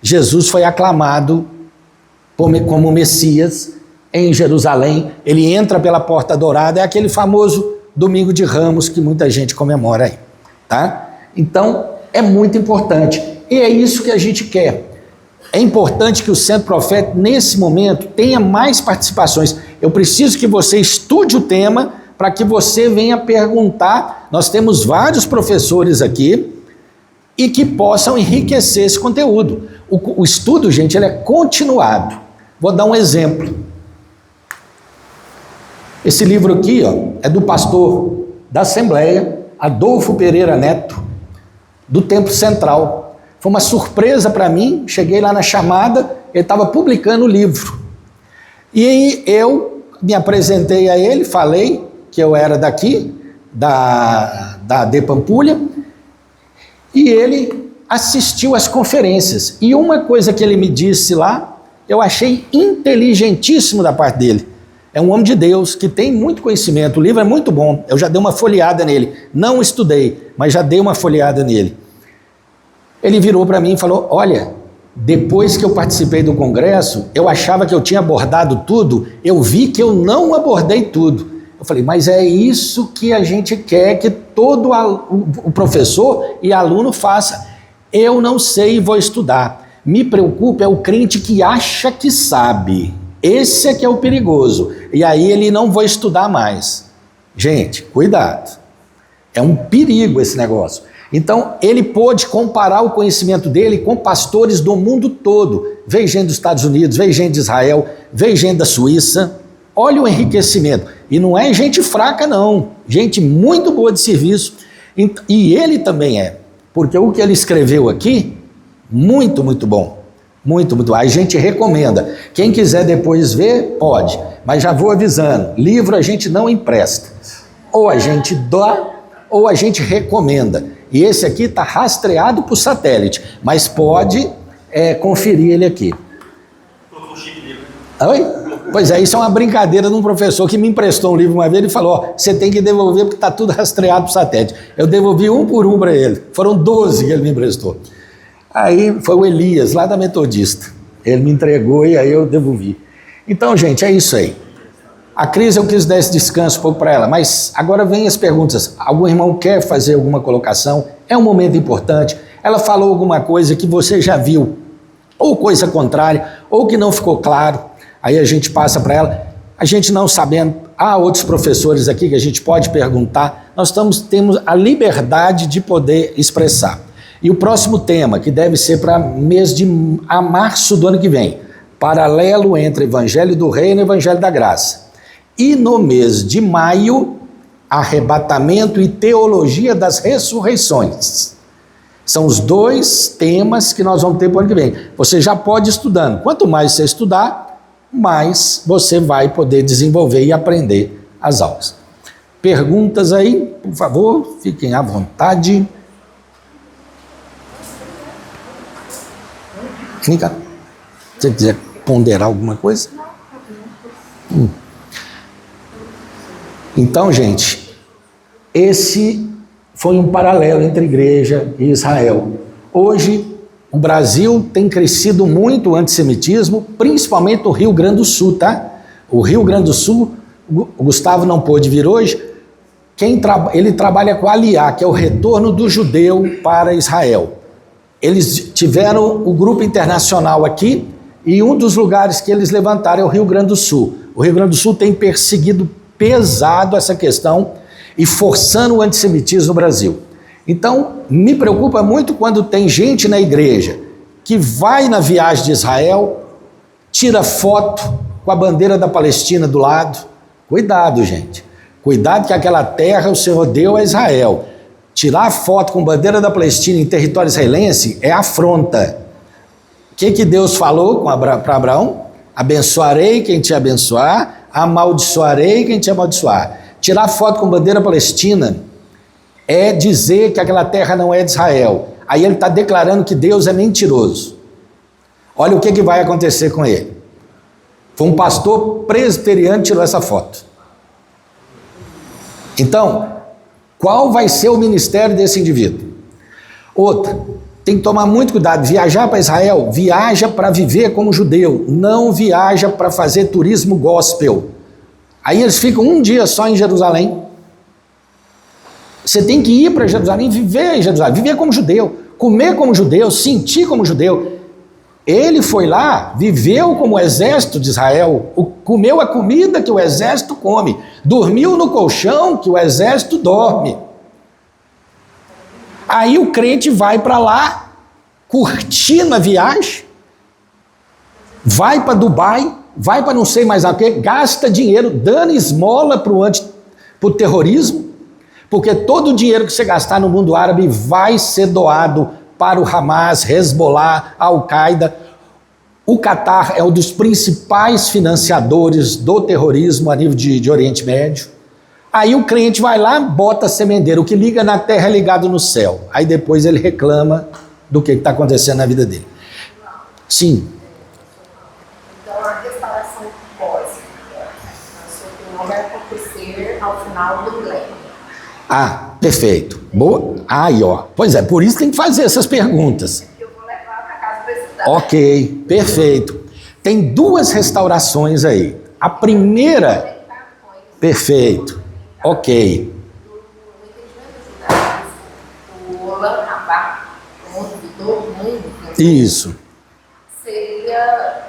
Jesus foi aclamado como Messias em Jerusalém. Ele entra pela Porta Dourada, é aquele famoso Domingo de Ramos que muita gente comemora aí, tá? Então, é muito importante. E é isso que a gente quer. É importante que o Centro Profético, nesse momento, tenha mais participações. Eu preciso que você estude o tema para que você venha perguntar. Nós temos vários professores aqui e que possam enriquecer esse conteúdo. O estudo, gente, ele é continuado. Vou dar um exemplo. Esse livro aqui, ó, é do pastor da Assembleia, Adolfo Pereira Neto, do Templo Central. Foi uma surpresa para mim, cheguei lá na chamada, ele estava publicando o livro. E aí eu me apresentei a ele, falei que eu era daqui, da De Pampulha, e ele assistiu às conferências. E uma coisa que ele me disse lá, eu achei inteligentíssimo da parte dele. É um homem de Deus que tem muito conhecimento, o livro é muito bom, eu já dei uma folheada nele, não estudei, mas já dei uma folheada nele. Ele virou para mim e falou, olha, depois que eu participei do congresso, eu achava que eu tinha abordado tudo, eu vi que eu não abordei tudo. Eu falei, mas é isso que a gente quer que todo o professor e aluno faça. Eu não sei e vou estudar. Me preocupa é o crente que acha que sabe. Esse é que é o perigoso. E aí ele não vai estudar mais. Gente, cuidado. É um perigo esse negócio. Então, ele pôde comparar o conhecimento dele com pastores do mundo todo. Veio gente dos Estados Unidos, veio gente de Israel, veio gente da Suíça. Olha o enriquecimento. E não é gente fraca, não. Gente muito boa de serviço. E ele também é. Porque o que ele escreveu aqui, muito, muito bom. Muito, muito. A gente recomenda. Quem quiser depois ver, pode. Mas já vou avisando. Livro a gente não empresta. Ou a gente dá, ou a gente recomenda. E esse aqui está rastreado por satélite, mas pode conferir ele aqui. Oi? Pois é, isso é uma brincadeira de um professor que me emprestou um livro uma vez, ele falou, ó, você tem que devolver porque está tudo rastreado por satélite. Eu devolvi um por um para ele, foram 12 que ele me emprestou. Aí foi o Elias, lá da Metodista, ele me entregou e aí eu devolvi. Então, gente, é isso aí. A Cris, eu quis dar esse descanso um pouco para ela, mas agora vem as perguntas. Algum irmão quer fazer alguma colocação? É um momento importante. Ela falou alguma coisa que você já viu, ou coisa contrária, ou que não ficou claro. Aí a gente passa para ela. A gente não sabendo, há outros professores aqui que a gente pode perguntar. Nós temos a liberdade de poder expressar. E o próximo tema, que deve ser para mês de março do ano que vem, paralelo entre Evangelho do Reino e Evangelho da Graça. E no mês de maio, arrebatamento e teologia das ressurreições. São os dois temas que nós vamos ter para o ano que vem. Você já pode ir estudando. Quanto mais você estudar, mais você vai poder desenvolver e aprender as aulas. Perguntas aí, por favor, fiquem à vontade. Fica. Se você quiser ponderar alguma coisa. Então, gente, esse foi um paralelo entre igreja e Israel. Hoje, o Brasil tem crescido muito o antissemitismo, principalmente no Rio Grande do Sul, tá? O Rio Grande do Sul, o Gustavo não pôde vir hoje, ele trabalha com a Aliá, que é o retorno do judeu para Israel. Eles tiveram o grupo internacional aqui, e um dos lugares que eles levantaram é o Rio Grande do Sul. O Rio Grande do Sul tem perseguido pesado essa questão e forçando o antissemitismo no Brasil. Então, me preocupa muito quando tem gente na igreja que vai na viagem de Israel, tira foto com a bandeira da Palestina do lado. Cuidado, gente. Cuidado que aquela terra o Senhor deu a Israel. Tirar foto com bandeira da Palestina em território israelense é afronta. O que Deus falou para Abraão? Abençoarei quem te abençoar, amaldiçoarei quem te amaldiçoar. Tirar foto com bandeira palestina é dizer que aquela terra não é de Israel. Aí ele está declarando que Deus é mentiroso. Olha o que vai acontecer com ele. Foi um pastor presbiteriano que tirou essa foto. Então, qual vai ser o ministério desse indivíduo? Outra, tem que tomar muito cuidado. Viajar para Israel, viaja para viver como judeu, não viaja para fazer turismo gospel. Aí eles ficam um dia só em Jerusalém. Você tem que ir para Jerusalém, viver em Jerusalém, viver como judeu, comer como judeu, sentir como judeu. Ele foi lá, viveu como o exército de Israel, comeu a comida que o exército come, dormiu no colchão que o exército dorme. Aí o crente vai para lá, curtindo a viagem, vai para Dubai, vai para não sei mais o que, gasta dinheiro, dando esmola para o terrorismo, porque todo o dinheiro que você gastar no mundo árabe vai ser doado para o Hamas, Hezbollah, Al-Qaeda. O Catar é um dos principais financiadores do terrorismo a nível de Oriente Médio. Aí o crente vai lá, bota a sementeira, o que liga na terra é ligado no céu. Aí depois ele reclama do que está acontecendo na vida dele. Sim. Então a restauração cósmica, na sua opinião, vai acontecer ao final do milênio. Ah, perfeito. Boa. Aí, ó. Pois é, por isso tem que fazer essas perguntas. Eu vou levar para casa para estudar. Ok, perfeito. Tem duas restaurações aí. A primeira... Perfeito. Ok. O Olam Rabá, o mundo do mundo, Isso. seria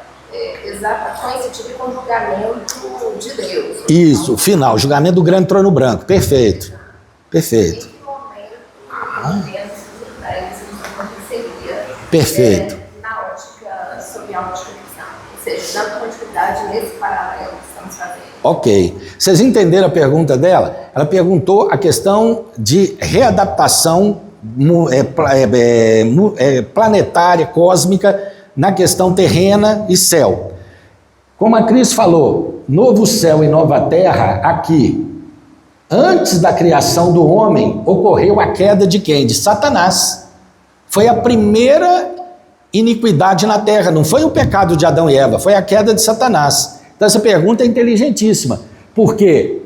coincidir com o julgamento de Deus. Isso, final. Julgamento do grande trono branco. Perfeito. Perfeito. Em que momento da existência aconteceria? Perfeito. Na ótica, sob a ótica cristã. Ou seja, dando continuidade nesse paralelo que estamos fazendo. Ok. Vocês entenderam a pergunta dela? Ela perguntou a questão de readaptação planetária, cósmica, na questão terrena e céu. Como a Cris falou, novo céu e nova terra, aqui, antes da criação do homem, ocorreu a queda de quem? De Satanás. Foi a primeira iniquidade na terra, não foi o pecado de Adão e Eva, foi a queda de Satanás. Então essa pergunta é inteligentíssima, porque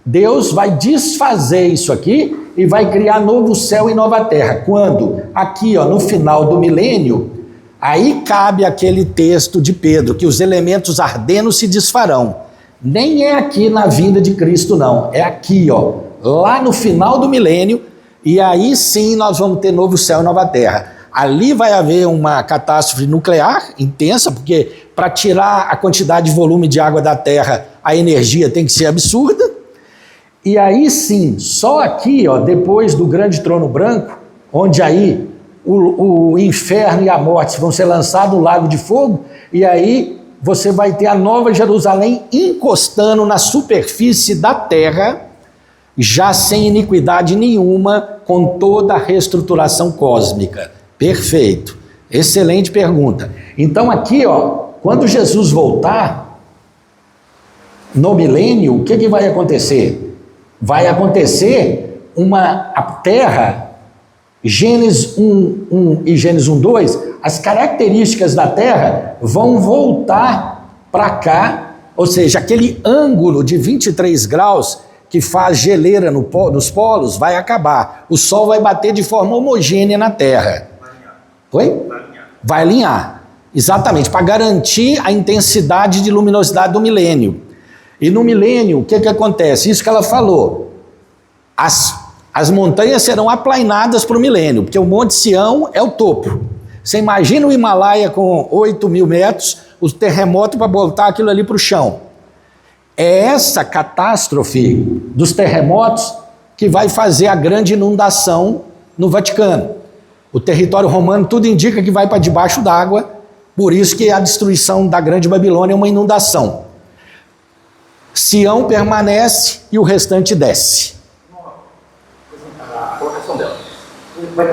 Deus vai desfazer isso aqui e vai criar novo céu e nova terra. Quando? Aqui, ó, no final do milênio, aí cabe aquele texto de Pedro, que os elementos ardendo se desfarão. Nem é aqui na vinda de Cristo, não. É aqui, ó, lá no final do milênio, e aí sim nós vamos ter novo céu e nova terra. Ali vai haver uma catástrofe nuclear intensa, porque para tirar a quantidade de volume de água da Terra, a energia tem que ser absurda. E aí sim, só aqui, ó, depois do grande trono branco, onde aí o inferno e a morte vão ser lançados no lago de fogo, e aí você vai ter a nova Jerusalém encostando na superfície da terra, já sem iniquidade nenhuma, com toda a reestruturação cósmica. Perfeito. Excelente pergunta. Então aqui, ó, quando Jesus voltar, no milênio, o que vai acontecer? Vai acontecer a terra, Gênesis 1 e Gênesis 1:2, as características da terra vão voltar para cá, ou seja, aquele ângulo de 23 graus que faz geleira nos polos vai acabar. O Sol vai bater de forma homogênea na Terra. Oi? Vai alinhar. Exatamente, para garantir a intensidade de luminosidade do milênio. E no milênio, o que acontece? Isso que ela falou. As montanhas serão aplainadas para o milênio, porque o Monte Sião é o topo. Você imagina o Himalaia com 8.000 metros, o terremoto para botar aquilo ali para o chão. É essa catástrofe dos terremotos que vai fazer a grande inundação no Vaticano. O território romano tudo indica que vai para debaixo d'água, por isso que a destruição da Grande Babilônia é uma inundação. Sião permanece e o restante desce. A colocação dela. Vai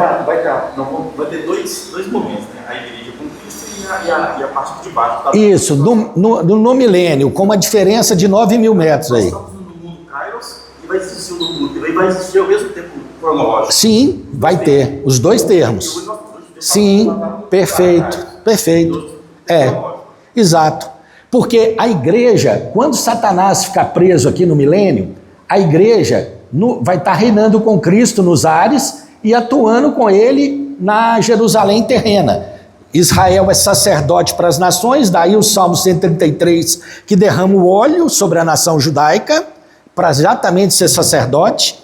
ter dois momentos, né? A igreja com Cristo e a parte de baixo. Tá? Isso, no milênio, com uma diferença de 9.000 metros aí. Nós estamos no mundo Kairos e vai existir o mundo, e vai existir ao mesmo tempo cronológico. Sim, vai ter, os dois termos. Sim, perfeito. Exato. Porque a igreja, quando Satanás ficar preso aqui no milênio, a igreja vai estar reinando com Cristo nos ares e atuando com ele na Jerusalém terrena. Israel é sacerdote para as nações, daí o Salmo 133, que derrama o óleo sobre a nação judaica, para exatamente ser sacerdote.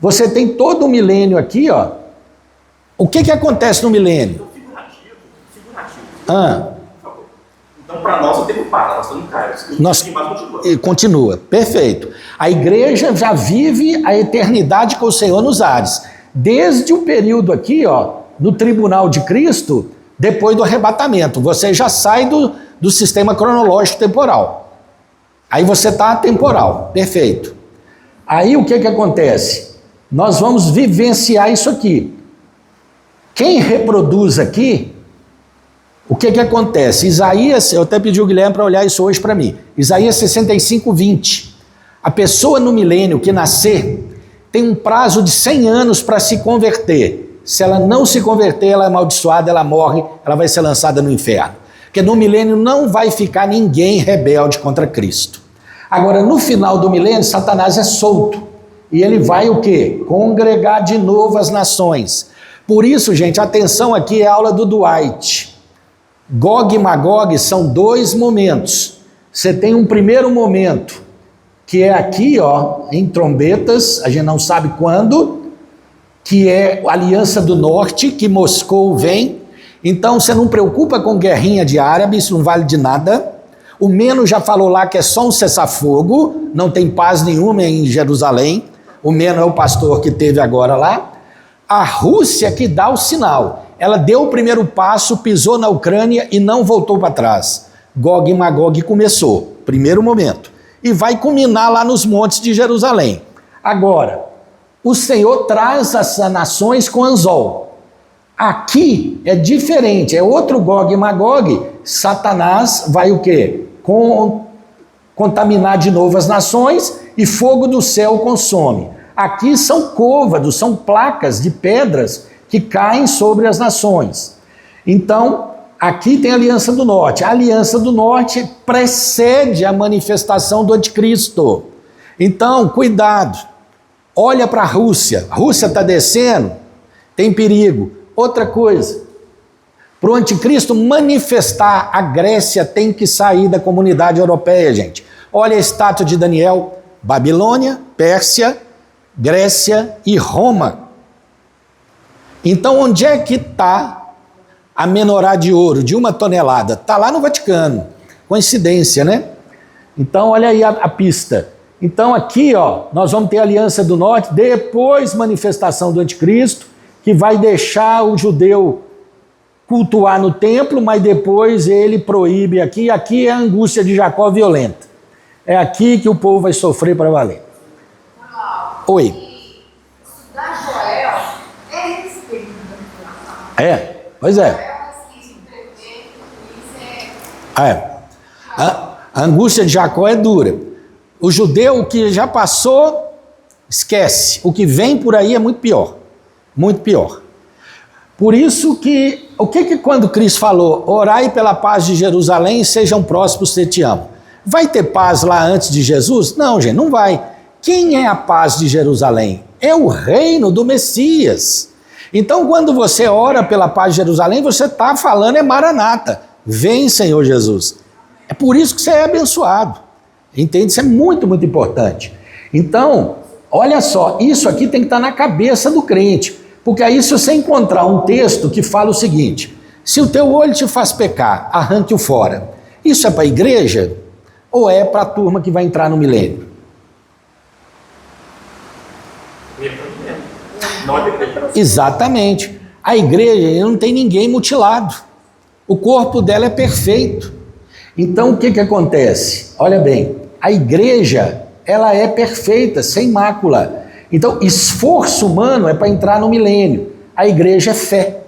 Você tem todo o milênio aqui, ó. O que acontece no milênio? Figurativo. Então, para nós, o tempo para, nós estamos em Kairos. Continua, perfeito. A igreja já vive a eternidade com o Senhor nos ares. Desde o período aqui, ó, no tribunal de Cristo, depois do arrebatamento. Você já sai do sistema cronológico temporal. Aí você está temporal, perfeito. Aí o que acontece? Nós vamos vivenciar isso aqui. Quem reproduz aqui, o que acontece? Isaías, eu até pedi o Guilherme para olhar isso hoje para mim. Isaías 65:20. A pessoa no milênio que nascer tem um prazo de 100 anos para se converter. Se ela não se converter, ela é amaldiçoada, ela morre, ela vai ser lançada no inferno. Porque no milênio não vai ficar ninguém rebelde contra Cristo. Agora, no final do milênio, Satanás é solto. E ele vai o quê? Congregar de novo as nações. Por isso, gente, atenção aqui, é a aula do Dwight. Gog e Magog são dois momentos. Você tem um primeiro momento, que é aqui, ó, em trombetas, a gente não sabe quando, que é a Aliança do Norte, que Moscou vem. Então você não preocupa com guerrinha de árabe, isso não vale de nada. O Meno já falou lá que é só um cessar-fogo, não tem paz nenhuma em Jerusalém. O Meno é o pastor que teve agora lá. A Rússia que dá o sinal. Ela deu o primeiro passo, pisou na Ucrânia e não voltou para trás. Gog e Magog começou, primeiro momento. E vai culminar lá nos montes de Jerusalém. Agora, o Senhor traz as nações com anzol. Aqui é diferente, é outro Gog e Magog. Satanás vai o quê? Contaminar de novo as nações e fogo do céu consome. Aqui são côvados, são placas de pedras que caem sobre as nações. Então, aqui tem a Aliança do Norte. A Aliança do Norte precede a manifestação do anticristo. Então, cuidado. Olha para a Rússia. A Rússia está descendo, tem perigo. Outra coisa, para o anticristo manifestar, a Grécia tem que sair da comunidade europeia, gente. Olha a estátua de Daniel, Babilônia, Pérsia, Grécia e Roma. Então, onde é que está a menorá de ouro de 1 tonelada? Está lá no Vaticano. Coincidência, né? Então, olha aí a pista. Então, aqui, ó, nós vamos ter a Aliança do Norte, depois manifestação do anticristo, que vai deixar o judeu cultuar no templo, mas depois ele proíbe aqui. E aqui é a angústia de Jacó violenta. É aqui que o povo vai sofrer para valer. Oi. Estudar Joel é respeito. É, pois é. A angústia de Jacó é dura. O judeu que já passou, esquece. O que vem por aí é muito pior. Muito pior. Por isso que, quando Cristo falou, orai pela paz de Jerusalém e sejam próximos que te amam. Vai ter paz lá antes de Jesus? Não, gente, não vai. quem é a paz de Jerusalém? É o reino do Messias. Então, quando você ora pela paz de Jerusalém, você está falando é Maranata. Vem, Senhor Jesus. É por isso que você é abençoado. Entende? Isso é muito, muito importante. Então, olha só, isso aqui tem que estar na cabeça do crente. Porque aí, se você encontrar um texto que fala o seguinte: se o teu olho te faz pecar, arranque-o fora. Isso é para a igreja ou é para a turma que vai entrar no milênio? Exatamente. A igreja não tem ninguém mutilado. O corpo dela é perfeito. Então o que acontece? Olha bem, a igreja ela é perfeita, sem mácula. Então esforço humano é para entrar no milênio. A igreja é fé.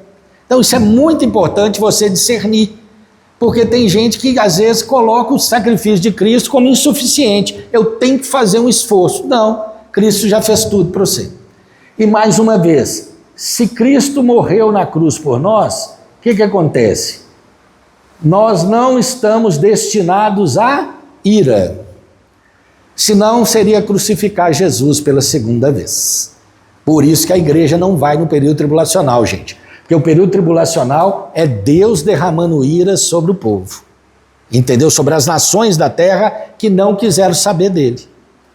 Então isso é muito importante você discernir. Porque tem gente que às vezes coloca o sacrifício de Cristo como insuficiente. Eu tenho que fazer um esforço. Não, Cristo já fez tudo para você. E mais uma vez, se Cristo morreu na cruz por nós, o que acontece? Nós não estamos destinados à ira. Senão seria crucificar Jesus pela segunda vez. Por isso que a igreja não vai no período tribulacional, gente. Porque o período tribulacional é Deus derramando ira sobre o povo. Entendeu? Sobre as nações da terra que não quiseram saber dele.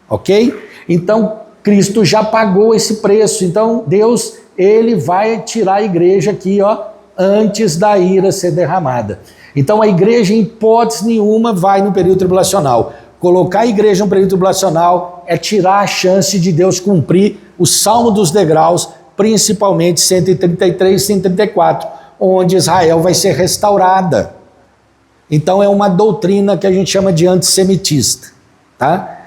Ok? Então, Cristo já pagou esse preço. Então, Deus, ele vai tirar a igreja aqui, ó, antes da ira ser derramada. Então, a igreja, em hipótese nenhuma, vai no período tribulacional. Colocar a igreja no período tribulacional é tirar a chance de Deus cumprir o Salmo dos Degraus, principalmente 133 e 134, onde Israel vai ser restaurada. Então é uma doutrina que a gente chama de antissemitista, tá?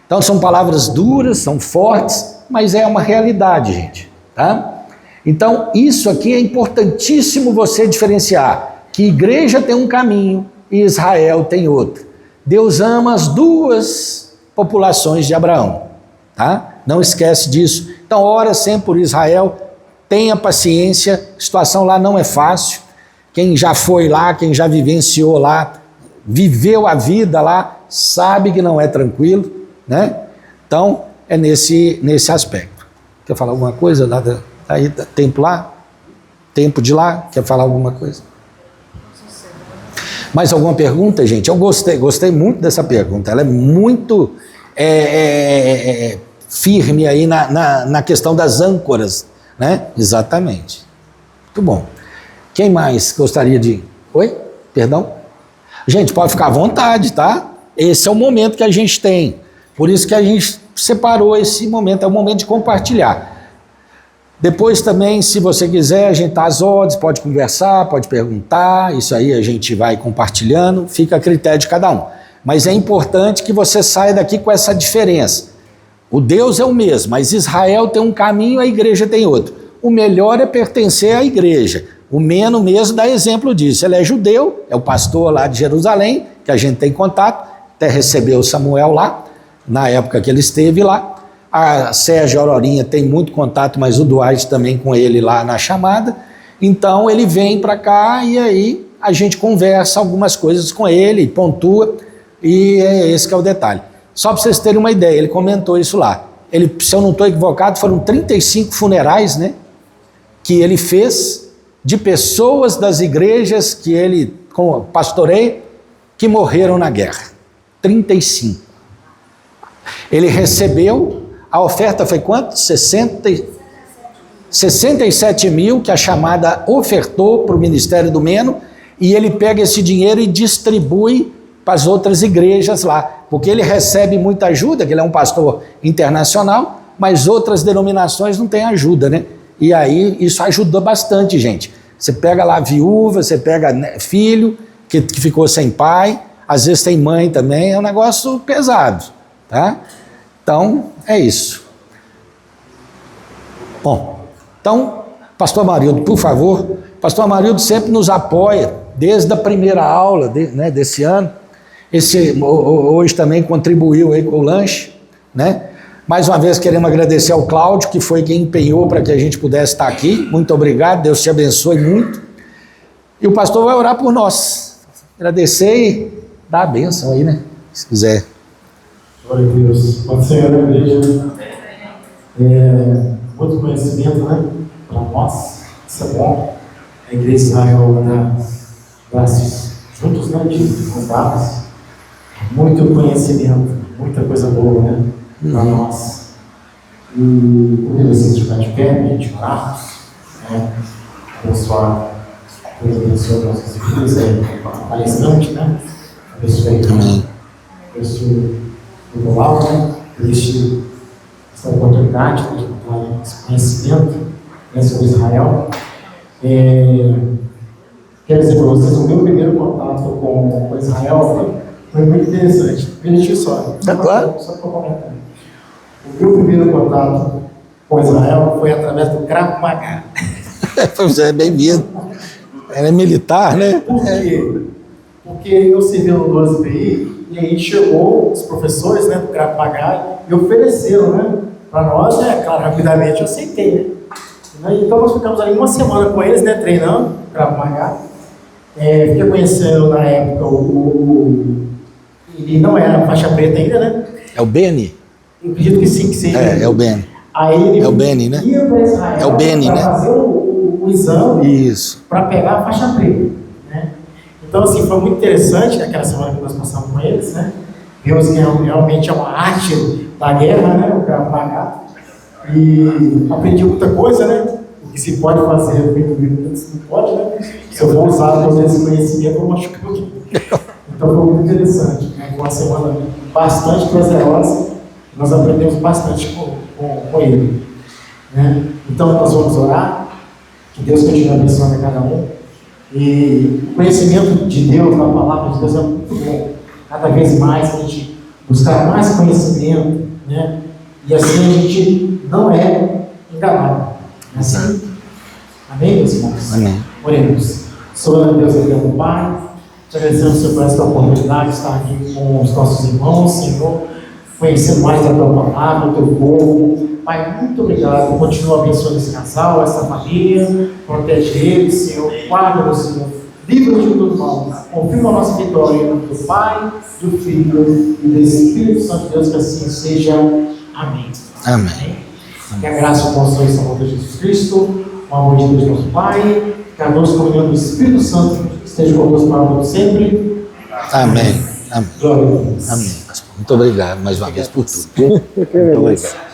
Então são palavras duras, são fortes, mas é uma realidade, gente, tá? Então isso aqui é importantíssimo você diferenciar, que igreja tem um caminho e Israel tem outro. Deus ama as duas populações de Abraão, tá? Não esquece disso. Então ora sempre por Israel, tenha paciência, a situação lá não é fácil. Quem já foi lá, quem já vivenciou lá, viveu a vida lá, sabe que não é tranquilo, né? Então é nesse aspecto. Quer falar alguma coisa lá aí, tempo lá? Tempo de lá? Quer falar alguma coisa? Mais alguma pergunta, gente? Eu gostei muito dessa pergunta. Ela é muito firme aí na questão das âncoras, né? Exatamente. Muito bom. Quem mais gostaria de... Oi? Perdão? Gente, pode ficar à vontade, tá? Esse é o momento que a gente tem. Por isso que a gente separou esse momento. É o momento de compartilhar. Depois também, se você quiser, a gente está às ordens, pode conversar, pode perguntar. Isso aí a gente vai compartilhando. Fica a critério de cada um. Mas é importante que você saia daqui com essa diferença. O Deus é o mesmo, mas Israel tem um caminho, a igreja tem outro. O melhor é pertencer à igreja. O Meno mesmo dá exemplo disso. Ele é judeu, é o pastor lá de Jerusalém, que a gente tem contato, até recebeu Samuel lá, na época que ele esteve lá. A Sérgio Aurorinha tem muito contato, mas o Duarte também com ele lá na chamada. Então ele vem para cá e aí a gente conversa algumas coisas com ele, pontua, e esse que é o detalhe. Só para vocês terem uma ideia, ele comentou isso lá. Ele, se eu não estou equivocado, foram 35 funerais, né, que ele fez de pessoas das igrejas que ele pastoreia, que morreram na guerra. 35. Ele recebeu, a oferta foi quanto? 67 mil, que a chamada ofertou para o ministério do Meno, e ele pega esse dinheiro e distribui para as outras igrejas lá, porque ele recebe muita ajuda, que ele é um pastor internacional, mas outras denominações não têm ajuda, né? E aí isso ajudou bastante, gente. Você pega lá viúva, você pega filho que ficou sem pai, às vezes tem mãe também, é um negócio pesado, tá? Então, é isso. Bom, então, pastor Amarildo, por favor, pastor Amarildo sempre nos apoia, desde a primeira aula desse ano. Hoje também contribuiu aí com o lanche, né? Mais uma vez queremos agradecer ao Cláudio, que foi quem empenhou para que a gente pudesse estar aqui. Muito obrigado, Deus te abençoe muito. E o pastor vai orar por nós. Agradecer e dar a bênção aí, né? Se quiser. Glória a Deus. Pode ser a igreja. Muito conhecimento, né? Para nós. Isso é bom. A igreja de Israel dá braços juntos, né? De contatos. Muito conhecimento. Muita coisa boa, né? Para nós. E convido vocês a ficar de pé, a gente orarmos, né? Abençoar. Deus abençoe nossos filhos, palestrante, né? Abençoe o Nicolau, né? Por essa oportunidade de dar esse conhecimento, né, sobre Israel. Quero dizer para vocês, o meu primeiro contato com Israel foi muito interessante. Deixa só. É claro. Só para comentar. O meu primeiro contato com Israel foi através do Krav Maga. Você é bem-vindo. Era militar, né? Por quê? Porque eu servi no 12PI e aí chegou os professores, né, do Krav Maga e ofereceram, né, para nós, né, claro, rapidamente eu aceitei, né? Então nós ficamos ali uma semana com eles, né, treinando o Krav Maga. Fiquei conhecendo na época ele não era faixa preta ainda, né? É o Beni? Eu acredito que sim, que seja. É o Beni. Aí ele É o Beni, né? ia para Israel É o Beni, para né? fazer o exame. Isso. Para pegar a faixa preta, né? Então, assim, foi muito interessante naquela semana que nós passamos com eles, né? Vimos que realmente é uma arte da guerra, né? O Krav Maga. E aprendi muita coisa, né? O que se pode fazer, o que se não pode, né? Se eu for usar todo esse conhecimento, eu machuco um pouquinho. Então, foi muito interessante, né? Foi uma semana bastante prazerosa. Nós aprendemos bastante com ele, né? Então, nós vamos orar. Que Deus continue abençoando a cada um. E o conhecimento de Deus, a palavra de Deus é muito bom. Cada vez mais a gente buscar mais conhecimento, né? E assim a gente não é enganado. Não é assim? Amém, meus irmãos? Amém. Oremos. Senhor Deus, eterno Pai, te agradecemos, Senhor, por esta oportunidade de estar aqui com os nossos irmãos, Senhor, conhecendo mais da tua palavra, do teu povo. Pai, muito obrigado. Continua abençoando esse casal, essa família, protege eles, Senhor, guarda-nos, Senhor, livra-nos de todo mal, confirma a nossa vitória do Pai, do Filho e do Espírito Santo de Deus, que assim seja. Amém. Amém. Que a graça e o consolo e salvação de Jesus Cristo, o amor de Deus, nosso Pai, que a doce comunhão do Espírito Santo esteja conosco para todos sempre. Amém. Amém. Glória a Deus. Amém. Muito obrigado mais uma vez por tudo. Muito obrigado.